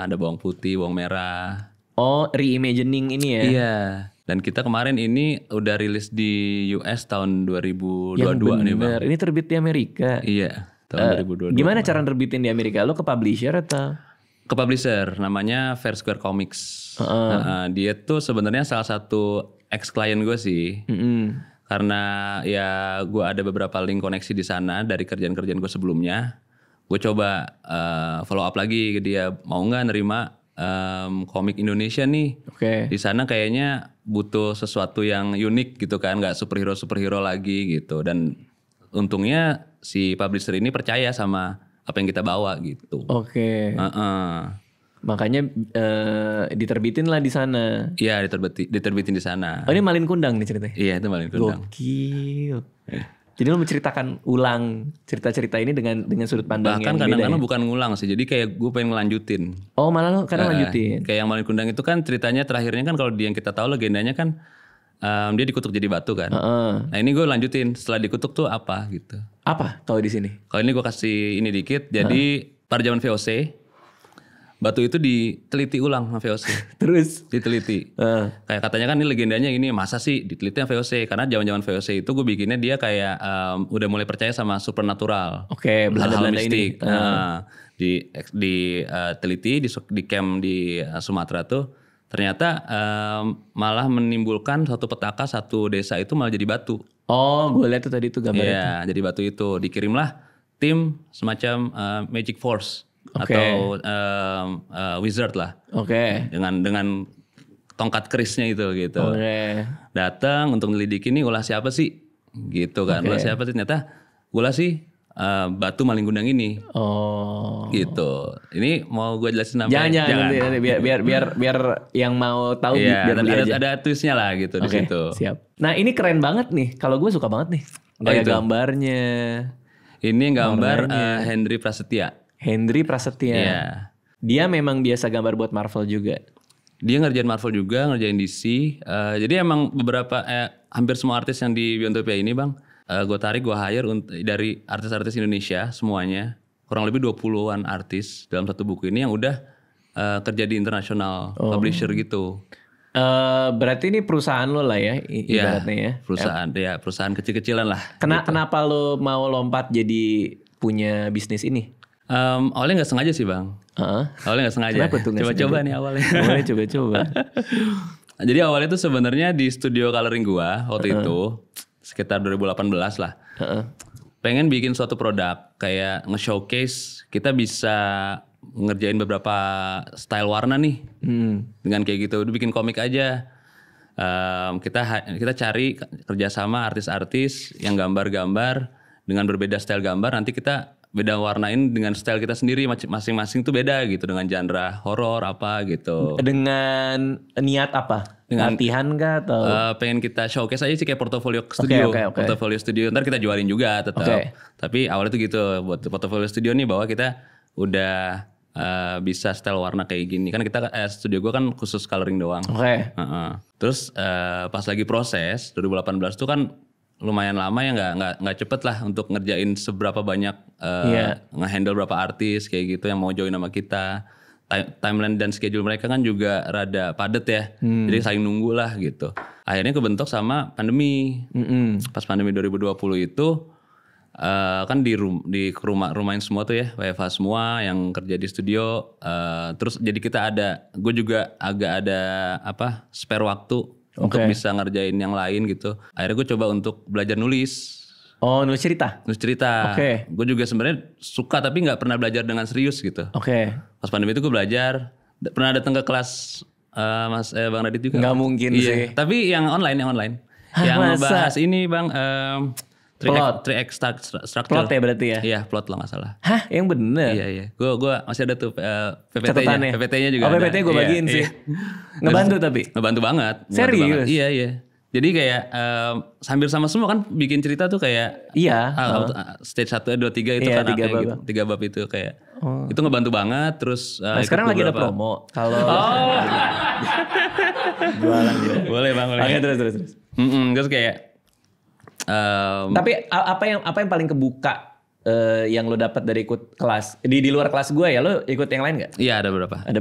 Ada bawang putih, bawang merah. Oh, reimagining ini ya? Iya. Dan kita kemarin ini udah rilis di US tahun 2022 nih bang. Ini terbit di Amerika. Iya, tahun 2022. Gimana cara nerbitin di Amerika? Lo ke publisher atau? Ke publisher, namanya Fair Square Comics. Dia tuh sebenarnya salah satu ex-client gue sih. Karena ya gue ada beberapa link koneksi di sana dari kerjaan-kerjaan gue sebelumnya. Gue coba follow up lagi ke dia, mau nggak nerima komik Indonesia nih. Di sana kayaknya butuh sesuatu yang unik gitu kan, nggak superhero lagi gitu. Dan untungnya si publisher ini percaya sama apa yang kita bawa gitu. Makanya diterbitin lah di sana. Iya, diterbitin di sana. Oh ini Malin Kundang nih ceritanya? Iya, itu Malin Kundang. Gokil. Jadi lo menceritakan ulang cerita-cerita ini dengan sudut pandang bahkan yang beda. Bahkan kadang-kadang bukan ngulang sih. Jadi kayak gue pengen ngelanjutin. Oh malah lo kadang lanjutin. Kayak yang Malin Kundang itu kan ceritanya terakhirnya kan kalau yang kita tahu legendanya kan dia dikutuk jadi batu kan. Nah ini gue lanjutin setelah dikutuk tuh apa gitu. Apa kalau di sini? Kalau ini gue kasih ini dikit. Jadi pada zaman VOC batu itu diteliti ulang sama VOC. Terus diteliti. Kayak katanya kan ini legendanya ini, masa sih diteliti sama VOC? Karena zaman-zaman VOC itu gue bikinnya dia kayak udah mulai percaya sama supernatural. Oke, hal-hal Belanda mistik. ini. Teliti di camp di Sumatera tuh ternyata malah menimbulkan satu petaka satu desa itu malah jadi batu. Oh, gue lihat tuh tadi tuh gambarnya. Iya, jadi batu itu dikirimlah tim semacam Magic Force. Atau wizard lah, dengan tongkat kerisnya itu gitu, datang untuk menyelidiki ini ulah siapa sih, gitu kan, ulah siapa sih, ternyata ulah sih batu maling gundang ini, gitu. Ini mau gue jelasin apa? Jangan. Nanti, biar yang mau tahu biar beli aja. Ada twistnya lah gitu di situ. Siap. Nah ini keren banget nih, kalau gue suka banget nih, gaya gambarnya. Ini gambar Hendry Prasetya. Iya. Dia memang biasa gambar buat Marvel juga. Dia ngerjain Marvel juga, ngerjain DC. Jadi emang beberapa hampir semua artis yang di Biontopia ini bang, gue hire dari artis-artis Indonesia semuanya. Kurang lebih 20-an artis dalam satu buku ini yang udah kerja di internasional publisher gitu. Berarti ini perusahaan lo lah ya ibaratnya ya. Perusahaan kecil-kecilan lah. Kenapa lo mau lompat jadi punya bisnis ini? Awalnya nggak sengaja sih bang. Awalnya nggak sengaja. Kenapa tuh? Coba-coba nih awalnya. Awalnya coba-coba. Jadi awalnya tuh sebenarnya di studio coloring gua waktu itu sekitar 2018 lah. Pengen bikin suatu produk kayak nge-showcase kita bisa ngerjain beberapa style warna nih. Dengan kayak gitu, udah bikin komik aja. Kita cari kerjasama artis-artis yang gambar-gambar dengan berbeda style gambar. Nanti kita beda warnain dengan style kita sendiri, masing-masing tuh beda gitu, dengan genre horor apa gitu. Dengan niat apa? Dengan latihan kah atau? Pengen kita showcase aja sih kayak portofolio studio. Portofolio studio ntar kita jualin juga tetap. Tapi awalnya tuh gitu, buat portofolio studio nih bahwa kita udah bisa style warna kayak gini. Kan kita studio gue kan khusus coloring doang. Terus pas lagi proses 2018 tuh kan lumayan lama ya, nggak cepet lah untuk ngerjain seberapa banyak ngehandle berapa artis kayak gitu yang mau join sama kita. Timeline dan schedule mereka kan juga rada padet ya, jadi saling nunggu lah gitu. Akhirnya kebentuk sama pandemi. Pas pandemi 2020 itu kan di rumahin semua tuh ya, WFH semua yang kerja di studio. Terus jadi gue juga agak ada spare waktu untuk bisa ngerjain yang lain gitu. Akhirnya gue coba untuk belajar nulis. Oh, nulis cerita? Nulis cerita. Gue juga sebenarnya suka tapi gak pernah belajar dengan serius gitu. Pas pandemi itu gue belajar. Pernah datang ke kelas Bang Radit juga? Gak mungkin sih. Tapi yang online. Yang ngebahas ini Bang, 3X structure. Plot ya berarti ya? Iya, plot lah gak salah. Hah? Yang bener? Iya. Gue masih ada tuh PPT-nya. PPT-nya juga ada. PPT gue bagiin sih. Ngebantu tapi? Ngebantu banget. Serius? Iya. Jadi kayak hampir sama semua kan bikin cerita tuh kayak stage 1, 2, 3 itu kan kayak gitu. 3 bab itu kayak itu ngebantu banget. Terus sekarang lagi ada promo. Kalau jualan juga. Boleh Bang, boleh. Oke, terus. Terus kayak tapi apa yang paling kebuka yang lo dapat dari ikut kelas di luar kelas gue ya, lo ikut yang lain nggak? Iya, ada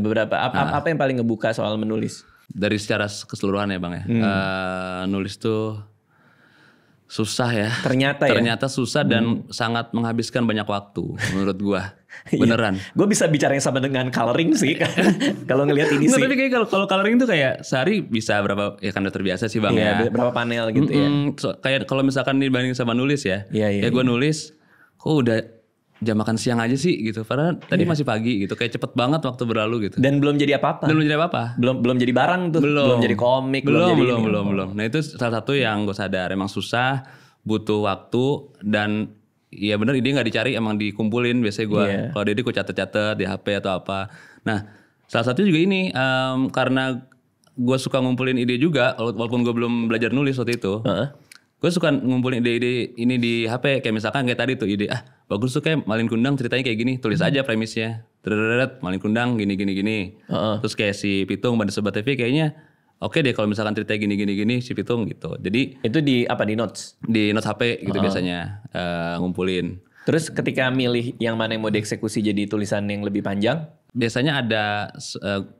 beberapa. Apa yang paling ngebuka soal menulis? Dari secara keseluruhan ya Bang ya. Nulis tuh susah ya. Ternyata susah dan sangat menghabiskan banyak waktu menurut gua. Beneran. Gue bisa bicara yang sama dengan coloring sih kalau ngelihat ini sih. Tapi kayak kalau coloring tuh kayak sehari bisa berapa, ya kan udah terbiasa sih Bang ya. Berapa panel gitu ya. Kayak kalau misalkan dibanding sama nulis ya. Ya gue nulis kok udah jam makan siang aja sih gitu. Padahal tadi masih pagi gitu. Kayak cepet banget waktu berlalu gitu. Dan belum jadi apa-apa. Belum jadi barang tuh. Belum jadi komik. Belum. Nah itu salah satu yang gue sadar. Emang susah, butuh waktu. Dan ya bener ide gak dicari, emang dikumpulin. Biasanya gue kalau ide gue catet-catet di HP atau apa. Nah salah satu juga ini karena gue suka ngumpulin ide juga. Walaupun gue belum belajar nulis waktu itu. Gue suka ngumpulin ide-ide ini di HP. Kayak misalkan kayak tadi tuh ide, bagus tuh kayak Malin Kundang ceritanya kayak gini. Tulis aja premisnya. Malin Kundang gini. Terus kayak si Pitung pada Sobat TV kayaknya oke deh kalau misalkan ceritanya gini si Pitung gitu. Jadi itu di notes? Di notes HP gitu biasanya ngumpulin. Terus ketika milih yang mana yang mau dieksekusi jadi tulisan yang lebih panjang? biasanya ada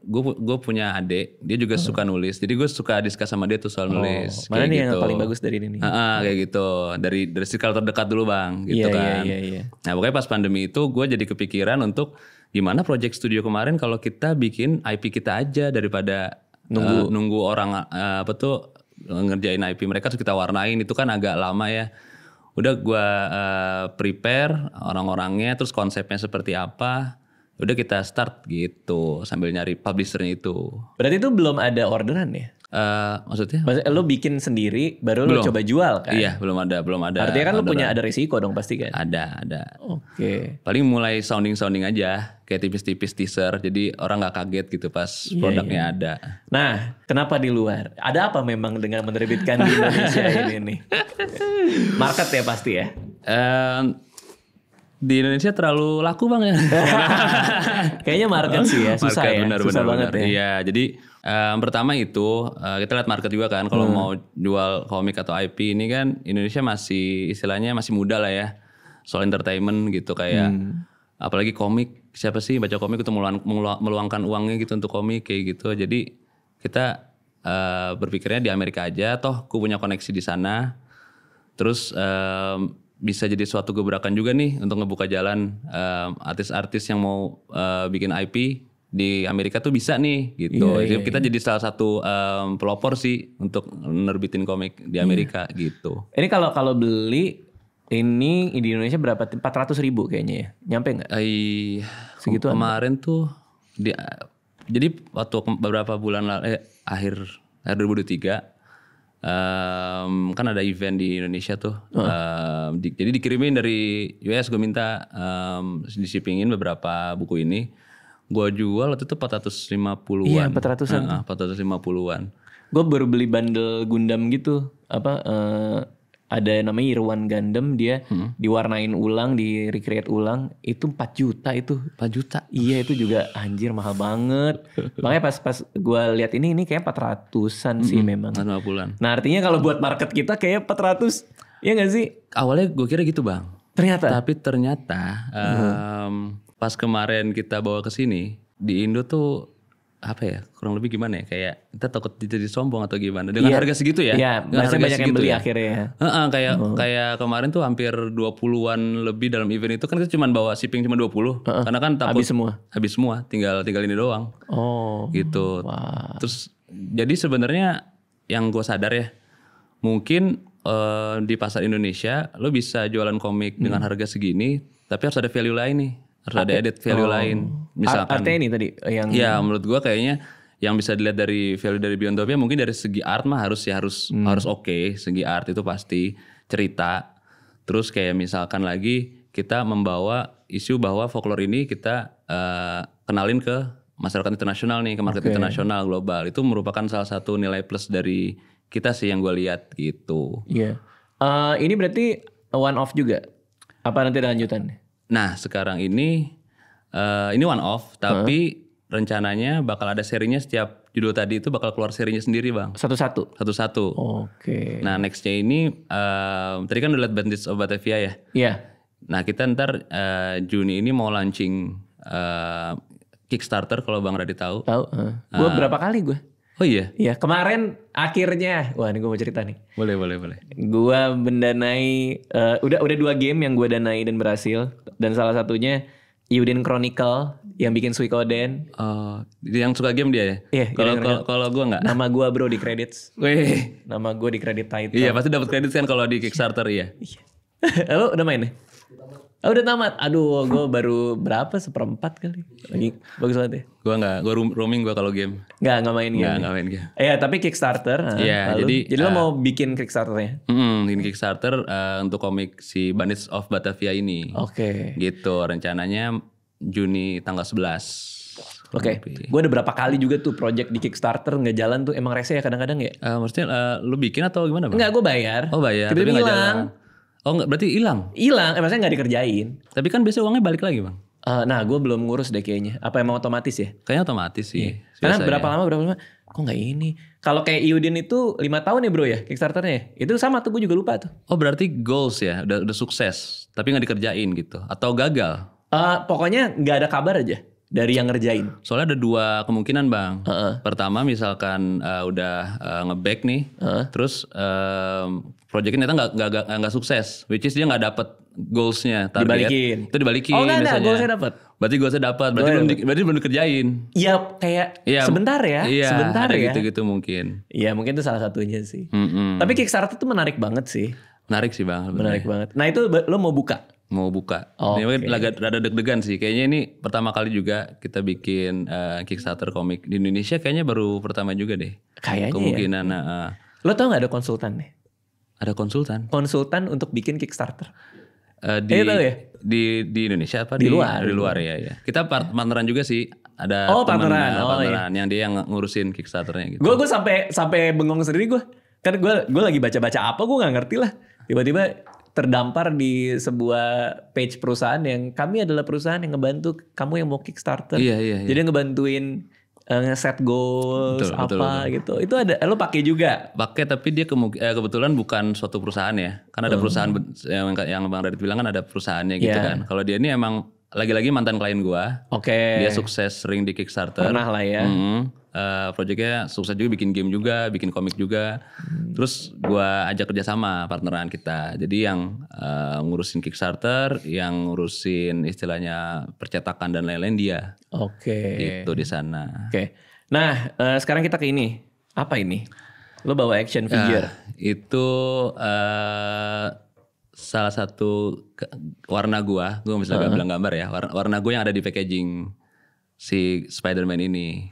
gue punya adik, dia juga suka nulis. Jadi gue suka discuss sama dia tuh soal nulis. Mana nih gitu. yang paling bagus dari ini nih? Kayak gitu. Dari circle terdekat dulu bang, gitu kan. Iya. Nah pokoknya pas pandemi itu gue jadi kepikiran untuk gimana project studio kemarin kalau kita bikin IP kita aja daripada nunggu orang ngerjain IP mereka terus kita warnain, itu kan agak lama ya. Udah gue prepare orang-orangnya, terus konsepnya seperti apa. Udah kita start gitu sambil nyari publishernya itu. Berarti itu belum ada orderan ya? Maksudnya lo bikin sendiri baru lo coba jual kan? Iya belum ada. Artinya kan orderan. Lo punya ada risiko dong pasti kan? Ada. Oke. Paling mulai sounding aja kayak tipis-tipis teaser, jadi orang nggak kaget gitu pas produknya ada. Nah kenapa di luar? Ada apa memang dengan menerbitkan di Indonesia ini nih? Market ya pasti ya? Di Indonesia terlalu laku bang ya. Kayaknya market sih ya, susah ya. Susah banget ya. Iya, jadi pertama itu kita lihat market juga kan. Kalau mau jual komik atau IP ini kan Indonesia masih istilahnya masih muda lah ya. Soal entertainment gitu kayak apalagi komik, siapa sih baca komik itu meluangkan uangnya gitu untuk komik kayak gitu. Jadi kita berpikirnya di Amerika aja, toh aku punya koneksi di sana. Terus bisa jadi suatu gebrakan juga nih untuk ngebuka jalan artis-artis yang mau bikin IP di Amerika tuh bisa nih gitu. Jadi kita jadi salah satu pelopor sih untuk nerbitin komik di Amerika gitu. Ini kalau beli ini di Indonesia berapa? 400.000 kayaknya ya? Nyampe nggak? Segitu kemarin tuh jadi waktu beberapa bulan akhir 2023 kan ada event di Indonesia tuh. Jadi dikirimin dari US, gue minta di shippingin beberapa buku ini. Gue jual waktu itu 450-an. Iya 400-an. 450-an. Gue baru beli bundle Gundam gitu. Ada namanya Irwan Gundam, dia diwarnain ulang, di recreate ulang, itu 4 juta itu. 4 juta? Iya itu juga anjir mahal banget. Makanya pas gue lihat ini kayak 400-an sih memang. 450-an. Nah artinya kalau buat market kita kayak 400, ya gak sih? Awalnya gue kira gitu bang. Ternyata? Tapi ternyata pas kemarin kita bawa ke sini, di Indo tuh apa ya, kurang lebih gimana ya, kayak kita takut jadi sombong atau gimana dengan harga segitu ya. Iya, banyak yang beli akhirnya. Kayak kemarin tuh hampir 20-an lebih dalam event itu kan kita cuma bawa shipping cuma 20. Karena kan takut habis semua, tinggal ini doang. Gitu. Wow. Terus jadi sebenarnya yang gue sadar ya, mungkin di pasar Indonesia lo bisa jualan komik dengan harga segini, tapi harus ada value lain nih. Harus ada added value lain. Misalkan artinya ini tadi yang ya menurut gua kayaknya yang bisa dilihat dari value dari Beyondtopia mungkin dari segi art mah harus oke. Segi art itu pasti cerita. Terus kayak misalkan lagi kita membawa isu bahwa folklore ini kita kenalin ke masyarakat internasional nih, ke market internasional global. Itu merupakan salah satu nilai plus dari kita sih yang gue lihat gitu. Iya. Ini berarti one off juga? Apa nanti ada lanjutannya? Nah sekarang ini one off, tapi rencananya bakal ada serinya, setiap judul tadi itu bakal keluar serinya sendiri bang. Satu-satu. Oke. Nah nextnya ini tadi kan udah liat Bandits of Batavia ya. Iya. Nah kita ntar Juni ini mau launching Kickstarter kalau bang Radit tahu. Tahu. Gue berapa kali gue. Oh iya? Iya kemarin akhirnya, wah ini gue mau cerita nih. Boleh. Gue mendanai, udah 2 game yang gue danai dan berhasil. Dan salah satunya Eiyuden Chronicle yang bikin Suikoden. Yang suka game dia ya? Iya. Kalau gue nggak. Nama gue bro di credits. Wih. Nama gue di credit title. Iya pasti dapat kredit kan kalau di Kickstarter ya. Iya. Lo udah main ya? Udah tamat. Aduh, gue baru berapa, 1/4 kali. Lagi bagus banget ya. Gue roaming gue kalau game. Nggak main game. Nggak main game. Iya, tapi Kickstarter. Iya, jadi lo mau bikin Kickstarternya? Bikin Kickstarter untuk komik si Bandits of Batavia ini. Oke. Gitu, rencananya Juni tanggal 11. Oke. Gue ada berapa kali juga tuh project di Kickstarter nggak jalan tuh, emang rese ya kadang-kadang ya? Maksudnya lo bikin atau gimana bang? Enggak, gue bayar. Oh bayar, tapi nggak hilang. Oh enggak, berarti hilang? Hilang, maksudnya nggak dikerjain. Tapi kan biasanya uangnya balik lagi bang? Nah gue belum ngurus deh kayaknya. Apa emang otomatis ya? Kayaknya otomatis sih. Karena berapa lama, kok nggak ini? Kalau kayak Eiyuden itu 5 tahun ya bro ya Kickstarternya? Itu sama tuh, gue juga lupa tuh. Oh berarti goals ya, udah sukses. Tapi nggak dikerjain gitu? Atau gagal? Pokoknya nggak ada kabar aja. dari yang ngerjain? Soalnya ada 2 kemungkinan bang. Pertama misalkan udah nge-back nih, terus projectnya ternyata nggak sukses, which is dia nggak dapet goalsnya, target. Itu dibalikin. Oh nggak ada, goalsnya dapet. Berarti goalsnya dapet, berarti belum dikerjain. Iya kayak sebentar ya, sebentar ya. Gitu-gitu mungkin. Iya mungkin itu salah satunya sih. Tapi Kickstarter itu menarik banget sih. Menarik sih bang. Menarik banget. Nah itu lo mau buka? Mau buka. Ini rada deg-degan sih. Kayaknya ini pertama kali juga kita bikin Kickstarter komik di Indonesia. Kayaknya baru pertama juga deh. Kayaknya kemungkinan. Ya. Lo tau gak ada konsultan nih? Ada konsultan? Konsultan untuk bikin Kickstarter. Tahu ya? Di Indonesia apa? Di luar. Di luar ya. Kita partneran juga sih. Ada partneran yang dia yang ngurusin Kickstarternya gitu. Gue sampai bengong sendiri gue. Kan gue lagi baca-baca apa gue gak ngerti lah. Tiba-tiba terdampar di sebuah page perusahaan yang kami adalah perusahaan yang ngebantu kamu yang mau Kickstarter. Iya. Jadi ngebantuin nge-set goals betul. Gitu. Itu ada lo pakai juga? Pakai tapi dia kebetulan bukan suatu perusahaan ya. Kan ada perusahaan yang Bang Radit bilang kan ada perusahaannya gitu kan. Kalau dia ini emang lagi-lagi mantan klien gua. Oke. Dia sukses sering di Kickstarter. Pernah lah ya. Projectnya sukses juga, bikin game juga, bikin komik juga. Terus gua ajak kerjasama partneran kita. Jadi yang ngurusin Kickstarter, yang ngurusin istilahnya percetakan dan lain-lain dia. Oke. Gitu di sana. Oke. Nah sekarang kita ke ini. Apa ini? Lo bawa action figure. Itu salah satu warna gua gak bisa bilang gambar ya. Warna gua yang ada di packaging si Spider-Man ini.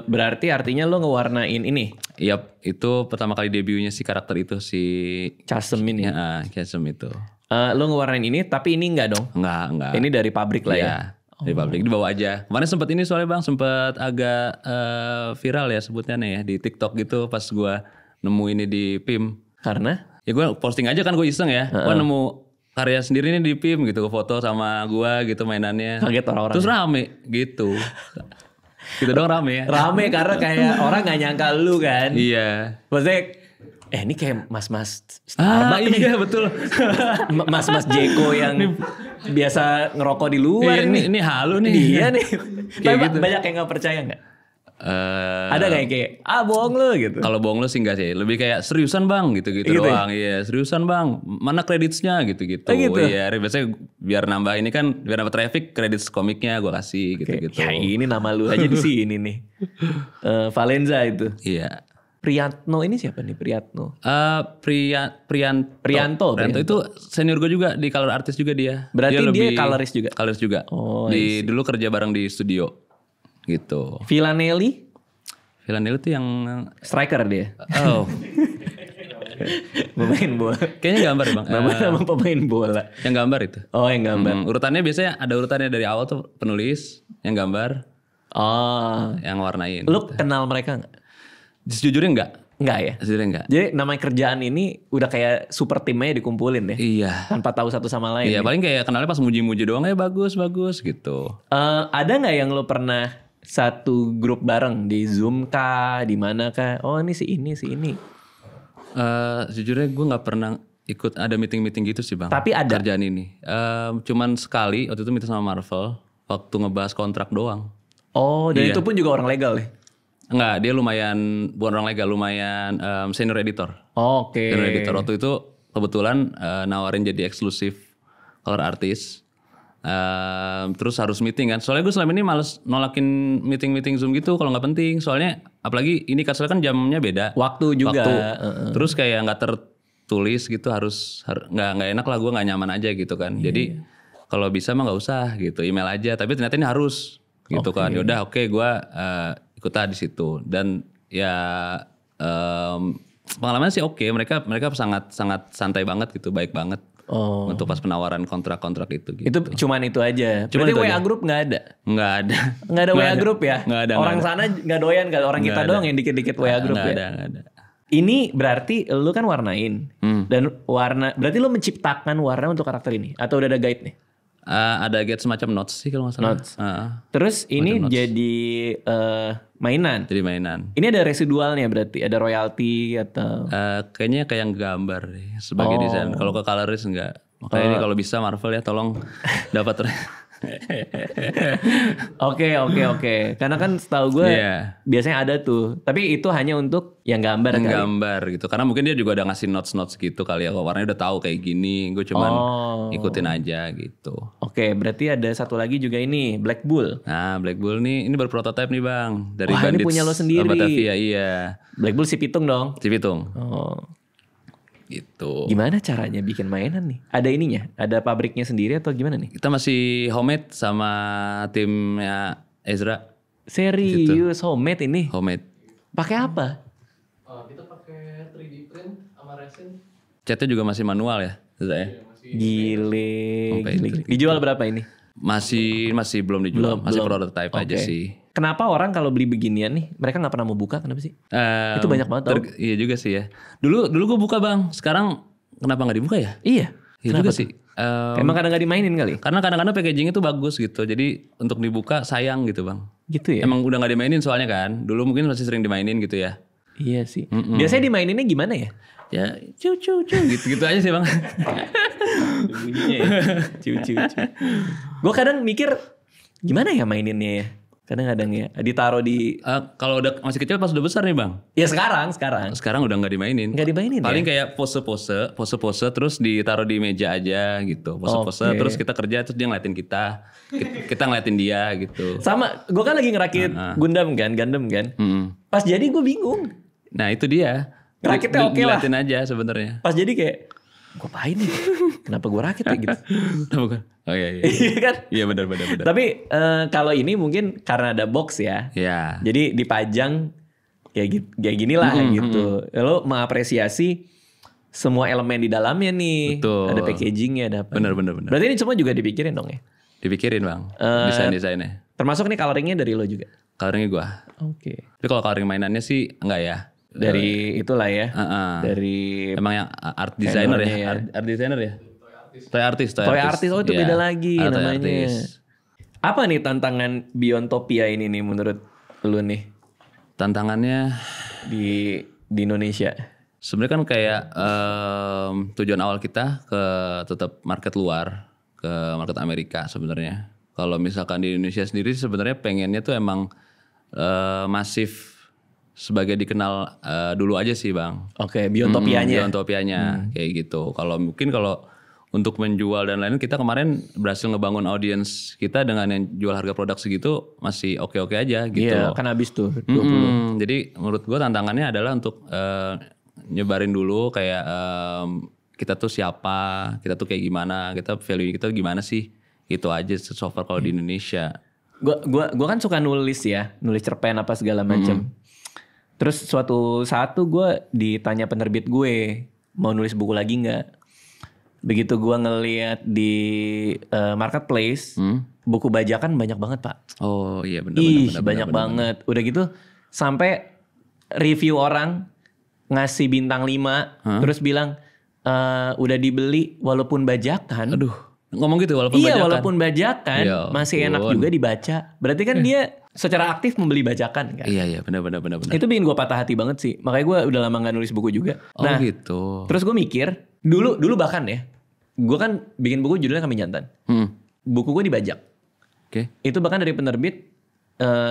Berarti artinya lo ngewarnain ini? Yap, itu pertama kali debutnya si karakter itu si Chasm ini. Chasm itu. Lo ngewarnain ini tapi ini enggak dong? Enggak. Ini dari pabrik lah ya. Dari pabrik dibawa aja. Kemarin sempat ini soalnya bang sempat agak viral ya sebutnya nih ya di TikTok gitu pas gua nemu ini di PIM. Karena? Ya gue posting aja kan gue iseng ya. Gue nemu karya sendiri nih di PIM gitu, foto sama gua gitu mainannya. Kaget orang-orang. Terus rame gitu. Gitu dong rame ya. Rame karena kayak orang gak nyangka lu kan. Iya. Maksudnya ini kayak mas-mas Starbucks nih. Iya betul. Mas-mas Jeko yang biasa ngerokok di luar nih. Ini halu nih. Iya nih. Tapi gitu. banyak yang gak percaya gak? Ada gak yang kayak bohong lu gitu? Kalau bohong lu sih enggak sih. Lebih kayak seriusan bang gitu-gitu doang. Iya seriusan bang. Mana kreditnya gitu-gitu. Iya biasanya biar nambah ini kan. Biar nambah traffic kredit komiknya gue kasih gitu-gitu. Ya ini nama lu aja di sini nih. Valenza itu. Iya. Priantno ini siapa nih Priantno? Prianto itu senior gue juga di color artist juga dia. Berarti dia colorist juga? Colorist juga. Oh, dulu kerja bareng di studio gitu. Villanelli tuh yang striker dia. Oh. Pemain bola. Kayaknya gambar bang. Nama pemain bola. Yang gambar itu. Oh yang gambar. Urutannya biasanya ada urutannya dari awal tuh penulis, yang gambar, yang warnain. Lu kenal mereka nggak? Sejujurnya enggak. Enggak ya? Sejujurnya enggak. Jadi namanya kerjaan ini udah kayak super timnya dikumpulin ya? Iya. Tanpa tahu satu sama lain. Iya paling kayak kenalnya pas muji-muji doang ya bagus gitu. Ada nggak yang lu pernah satu grup bareng di Zoom kah, di mana kah? Oh ini si ini. Sejujurnya gue nggak pernah ikut ada meeting gitu sih bang. Tapi ada kerjaan ini. Cuman sekali waktu itu meeting sama Marvel waktu ngebahas kontrak doang. Oh dan itu pun juga orang legal ya? Enggak, dia lumayan bukan orang legal, lumayan senior editor. Oke. Senior editor waktu itu kebetulan nawarin jadi eksklusif color artist. Terus harus meeting kan. Soalnya gue selama ini males nolakin meeting Zoom gitu kalau nggak penting. Soalnya apalagi ini kan jamnya beda. Waktu juga. Terus kayak nggak tertulis gitu harus nggak enak lah, gue nggak nyaman aja gitu kan. Jadi kalau bisa mah nggak usah gitu, email aja. Tapi ternyata ini harus gitu kan. Yaudah oke, gue ikut di situ dan ya pengalaman sih oke. Mereka sangat santai banget gitu, baik banget. Untuk pas penawaran kontrak itu gitu. Itu cuman itu aja. Berarti WA group nggak ada? Nggak ada. Nggak ada WA group ya? Nggak ada. Orang sana nggak doyan kan? Orang kita doang yang dikit-dikit WA group ya? Nggak ada. Ini berarti lu kan warnain. Dan berarti lu menciptakan warna untuk karakter ini? Atau udah ada guide nih? Ada guide semacam notes sih kalau nggak salah. Notes. Terus ini jadi mainan. Jadi mainan. Ini ada residualnya berarti, ada royalti atau? Kayaknya kayak yang gambar deh, sebagai desain. Kalau ke colorist enggak. Makanya ini kalau bisa Marvel ya tolong dapat Oke. Karena kan setahu gue biasanya ada tuh. Tapi itu hanya untuk yang gambar kali. Gambar gitu. Karena mungkin dia juga udah ngasih notes gitu kali ya. Warnanya udah tahu kayak gini. Gue cuman ikutin aja gitu. Oke, berarti ada satu lagi juga ini, Black Bull. Nah, Black Bull nih, ini baru prototype nih Bang. Dari Bandits. Ini punya lo sendiri. Batavia, iya. Black Bull si Pitung dong? Si Pitung. Oh. Gitu. Gimana caranya bikin mainan nih? Ada ininya? Ada pabriknya sendiri atau gimana nih? Kita masih homemade sama timnya Ezra. Serius gitu. Homemade ini? Homemade. Pakai apa? Kita pakai 3D print sama resin. Catnya juga masih manual ya, Ezra ya? Gile. Dijual berapa ini? Masih belum dijual, masih prototype aja sih. Kenapa orang kalau beli beginian nih, mereka nggak pernah mau buka? Kenapa sih? Itu banyak banget tau. Iya juga sih ya. Dulu gue buka Bang, sekarang kenapa nggak dibuka ya? Iya. Iya juga sih. Emang kadang nggak dimainin kali? Karena kadang-kadang packaging itu bagus gitu, jadi untuk dibuka sayang gitu Bang. Gitu ya? Emang udah nggak dimainin soalnya kan. Dulu mungkin masih sering dimainin gitu ya. Iya sih. Biasanya dimaininnya gimana ya? Ya cu gitu aja sih Bang. Bunyinya ya. Cu. Gue kadang mikir gimana ya maininnya ya? Kadang-kadang ya ditaruh di kalau udah masih kecil pas udah besar nih Bang. Ya sekarang. Sekarang udah nggak dimainin. Nggak dimainin. Paling ya? kayak pose terus ditaruh di meja aja gitu. Pose terus kita kerja terus dia ngeliatin kita. Kita ngeliatin dia gitu. Sama, gue kan lagi ngerakit Gundam kan. Pas jadi gue bingung. Nah itu dia. Ngerakitnya oke lah. Ngeliatin aja sebenarnya. Pas jadi kayak gue apain nih? Kenapa gue rakit ya gitu? Oh iya. Iya kan? Iya benar. Tapi kalau ini mungkin karena ada box ya. Iya. Jadi dipajang kayak gini lah gitu. Lo mengapresiasi semua elemen di dalamnya nih. Betul. Ada packagingnya, ada apa. Benar. Berarti ini semua juga dipikirin dong ya? Dipikirin Bang. Desainnya. Termasuk nih coloringnya dari lo juga? Coloringnya gue. Oke. Tapi kalau coloring mainannya sih enggak ya. Dari itulah ya. Dari emang yang art designer ya. Art designer ya. Toy artist. Oh itu beda lagi namanya. Apa nih tantangan Biontopia ini nih menurut lu nih? Tantangannya di Indonesia. Sebenarnya kan kayak tujuan awal kita ke tetap market luar, ke market Amerika sebenarnya. Kalau misalkan di Indonesia sendiri sebenarnya pengennya tuh emang masif sebagai dikenal dulu aja sih Bang. Oke, Biontopianya. Kayak gitu. Kalau untuk menjual dan lain-lain kita kemarin berhasil ngebangun audiens kita dengan yang jual harga produk segitu masih oke-oke aja gitu. Iya, kan habis tuh 20. Jadi menurut gue tantangannya adalah untuk nyebarin dulu kayak kita tuh siapa, kita tuh kayak gimana, kita value kita gimana sih. Gitu aja so far kalau di Indonesia. Gua kan suka nulis cerpen apa segala macam. Terus suatu saat tuh gue ditanya penerbit gue mau nulis buku lagi nggak. Begitu gue ngeliat di marketplace, buku bajakan banyak banget Pak. Oh iya benar. Banyak banget. Udah gitu sampai review orang ngasih bintang 5, terus bilang udah dibeli walaupun bajakan. Aduh, ngomong gitu walaupun bajakan. Iya walaupun bajakan masih enak juga dibaca. Berarti kan dia secara aktif membeli bajakan kan. Iya benar. Itu bikin gue patah hati banget sih. Makanya gue udah lama gak nulis buku juga. Nah gitu. Terus gue mikir dulu bahkan ya, gue kan bikin buku judulnya Kambing Jantan. Buku gue dibajak. Oke. Itu bahkan dari penerbit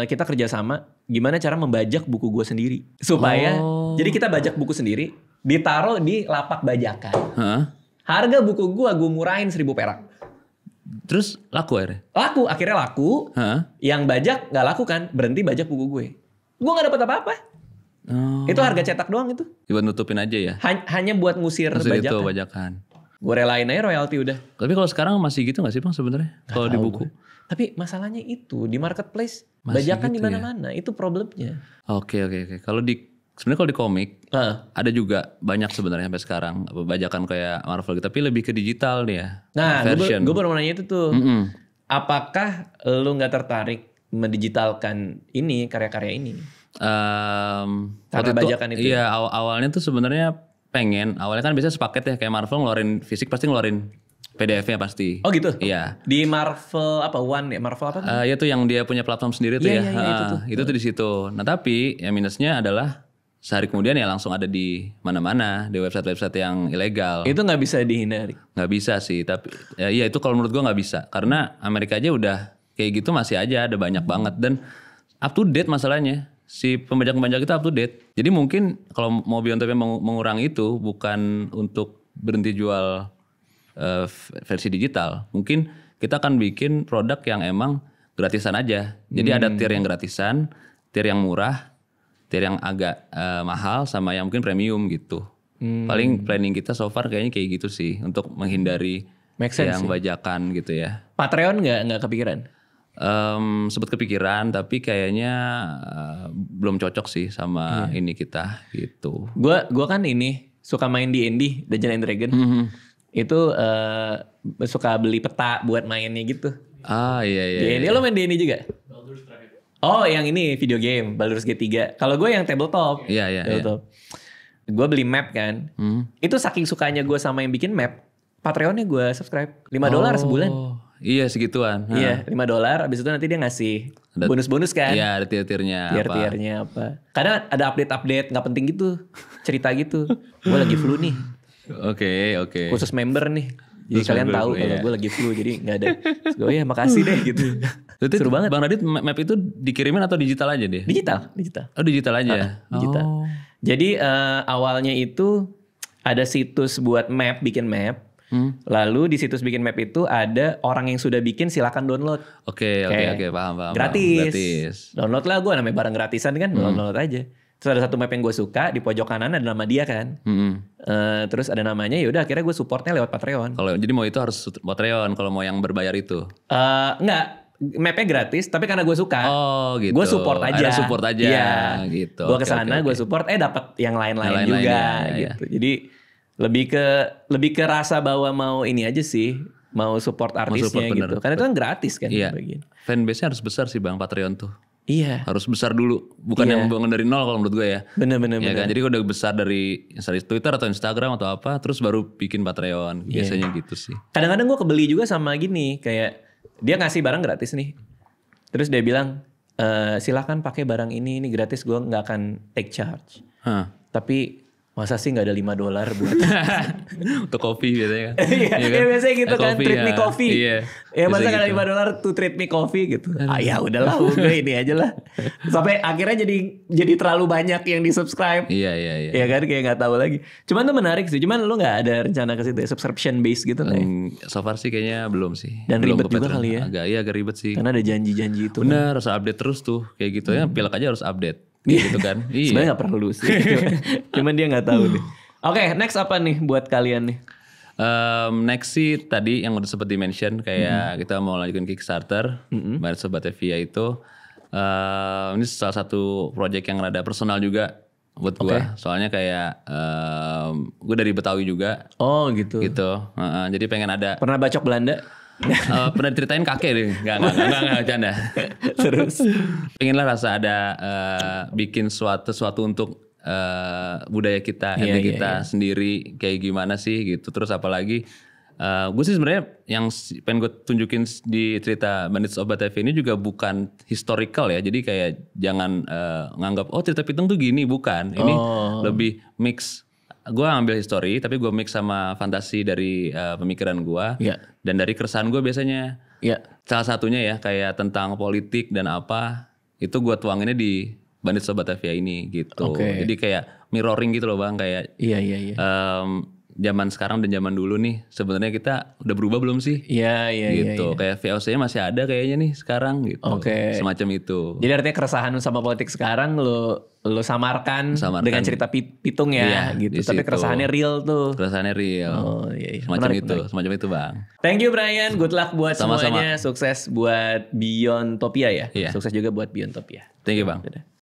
kita kerjasama gimana cara membajak buku gue sendiri supaya jadi kita bajak buku sendiri ditaruh di lapak bajakan. Harga buku gue murahin 1.000 perak. Terus laku akhirnya? Akhirnya laku. Yang bajak gak laku kan, berhenti bajak buku gue. Gue gak dapet apa-apa. Itu harga cetak doang itu. Buat nutupin aja ya? Hanya buat ngusir bajakan. Itu bajakan. Gue relain aja royalti udah. Tapi kalau sekarang masih gitu gak sih Bang sebenarnya? Kalau di buku? Tapi masalahnya itu di marketplace masih bajakan gitu di mana-mana. Ya? Itu problemnya. Oke. Sebenarnya kalau di komik ada juga banyak sebenarnya sampai sekarang bajakan kayak Marvel gitu, tapi lebih ke digital nih ya. Nah, gue baru mau nanya itu tuh. Apakah lu nggak tertarik mendigitalkan ini karya-karya ini? Karena bajakan itu. Iya, awalnya tuh sebenarnya pengen. Awalnya kan biasanya sepaket ya kayak Marvel ngeluarin fisik pasti ngeluarin PDF-nya pasti. Oh gitu? Iya. Di Marvel apa One ya? Marvel apa? Ya tuh yang dia punya platform sendiri tuh ya. Itu tuh di situ. Nah tapi yang minusnya adalah sehari kemudian ya langsung ada di mana-mana, di website-website yang ilegal. Itu nggak bisa dihindari. Nggak bisa sih, tapi ya iya itu kalau menurut gue nggak bisa. Karena Amerika aja udah kayak gitu masih aja ada banyak banget dan up to date masalahnya. Si pembajak-pembajak itu up to date. Jadi mungkin kalau mau Biontopia mengurangi itu bukan untuk berhenti jual versi digital. Mungkin kita akan bikin produk yang emang gratisan aja. Jadi ada tier yang gratisan, tier yang murah, tier yang agak mahal, sama yang mungkin premium gitu. Paling planning kita so far kayaknya kayak gitu sih untuk menghindari yang bajakan gitu ya. Patreon nggak kepikiran? Sempet kepikiran tapi kayaknya belum cocok sih sama ini kita gitu. Gua kan ini suka main D&D, Dungeons and Dragons. Itu suka beli peta buat mainnya gitu. Iya. D&D lo main D&D juga? Oh yang ini video game Baldur's Gate 3. Kalau gue yang tabletop. Iya. Gue beli map kan. Itu saking sukanya gue sama yang bikin map, Patreonnya gue subscribe $5 sebulan. Iya segituan. Iya $5. Abis itu nanti dia ngasih bonus-bonus kan. Iya ada tier-tiernya. Tier-tiernya apa. Kadang ada update-update gak penting gitu. Cerita gitu. Gue lagi flu nih. Oke. Khusus member nih. Jadi kalian tahu kalau gue lagi flu. Jadi gak ada. Gue ya makasih deh gitu. Seru banget. Bang Radit map itu dikirimin atau digital aja deh? Digital. Oh digital aja? Digital. Jadi awalnya itu ada situs buat map, bikin map. Lalu di situs bikin map itu ada orang yang sudah bikin silakan download. Oke, paham. Gratis. Download lah, gue namanya barang gratisan kan, download aja. Terus ada satu map yang gue suka, di pojok kanan ada nama dia kan. Terus ada namanya, ya udah akhirnya gue supportnya lewat Patreon. Kalau jadi mau itu harus Patreon kalau mau yang berbayar itu. Enggak, mapnya gratis, tapi karena gue suka. Oh gitu. Gue support aja. Ada support aja. Iya. Gitu. Gue kesana, gue support, dapat yang lain-lain juga gitu. Jadi lebih ke rasa bahwa mau ini aja sih, mau support artisnya gitu. Karena itu kan gratis kan. Iya. Fanbase-nya harus besar sih Bang Patreon tuh. Iya. Harus besar dulu, bukan yang bangun dari nol kalau menurut gue ya. Bener. Kan? Jadi udah besar dari Twitter atau Instagram atau apa, terus baru bikin Patreon. Biasanya gitu sih. Kadang-kadang gue kebeli juga sama gini, kayak dia ngasih barang gratis nih. Terus dia bilang, silakan pakai barang ini gratis, gue nggak akan take charge. Tapi masa sih gak ada $5 buat untuk kopi biasanya kan. Iya biasanya gitu kan, treat me coffee. Iya. Ya masa gak ada $5 to treat me coffee gitu. Ya udahlah, udah ini aja lah. Sampai akhirnya jadi terlalu banyak yang di subscribe. Iya. Ya kan, kayak gak tahu lagi. Cuman tuh menarik sih. Cuman lu gak ada rencana ke situ ya, subscription base gitu kan? So far sih kayaknya belum sih. Dan belum ribet juga kali ya. Agak ribet sih. Karena ada janji-janji itu. Bener, harus update terus tuh. Kayak gitu ya, pilek aja harus update. Gitu kan. Sebenarnya gak perlu sih. Cuman dia gak tahu deh. Oke, next apa nih buat kalian nih? Next sih tadi yang udah sempat di-mention kayak kita mau lanjutin Kickstarter bareng Sobat Evia itu. Ini salah satu project yang rada personal juga buat gue. Soalnya kayak gue dari Betawi juga. Oh gitu. Jadi pengen ada. Pernah bacok Belanda? Pernah ceritain kakek deh. Enggak canda. Terus pengen lah rasa ada bikin sesuatu untuk budaya kita, kita sendiri kayak gimana sih gitu. Terus apalagi gue sih sebenarnya yang pengen gue tunjukin di cerita Bandits of Batavia ini juga bukan historical ya. Jadi kayak jangan nganggap cerita Pitung tuh gini, bukan. Ini lebih mix. Gue ambil history tapi gue mix sama fantasi dari pemikiran gue dan dari keresahan gue biasanya. Salah satunya ya kayak tentang politik dan apa itu gue tuanginnya di Bandits of Batavia ini gitu. Jadi kayak mirroring gitu loh Bang, kayak zaman sekarang dan zaman dulu nih sebenarnya kita udah berubah belum sih? Iya. Gitu. Kayak VOC-nya masih ada kayaknya nih sekarang gitu. Semacam itu. Jadi artinya keresahan sama politik sekarang lo samarkan dengan cerita Pitung ya gitu. Tapi keresahannya real tuh. Keresahannya real. Semacam itu Bang. Thank you Brian, good luck buat semuanya. Sukses buat Biontopia ya. Sukses juga buat Biontopia. Thank you Bang.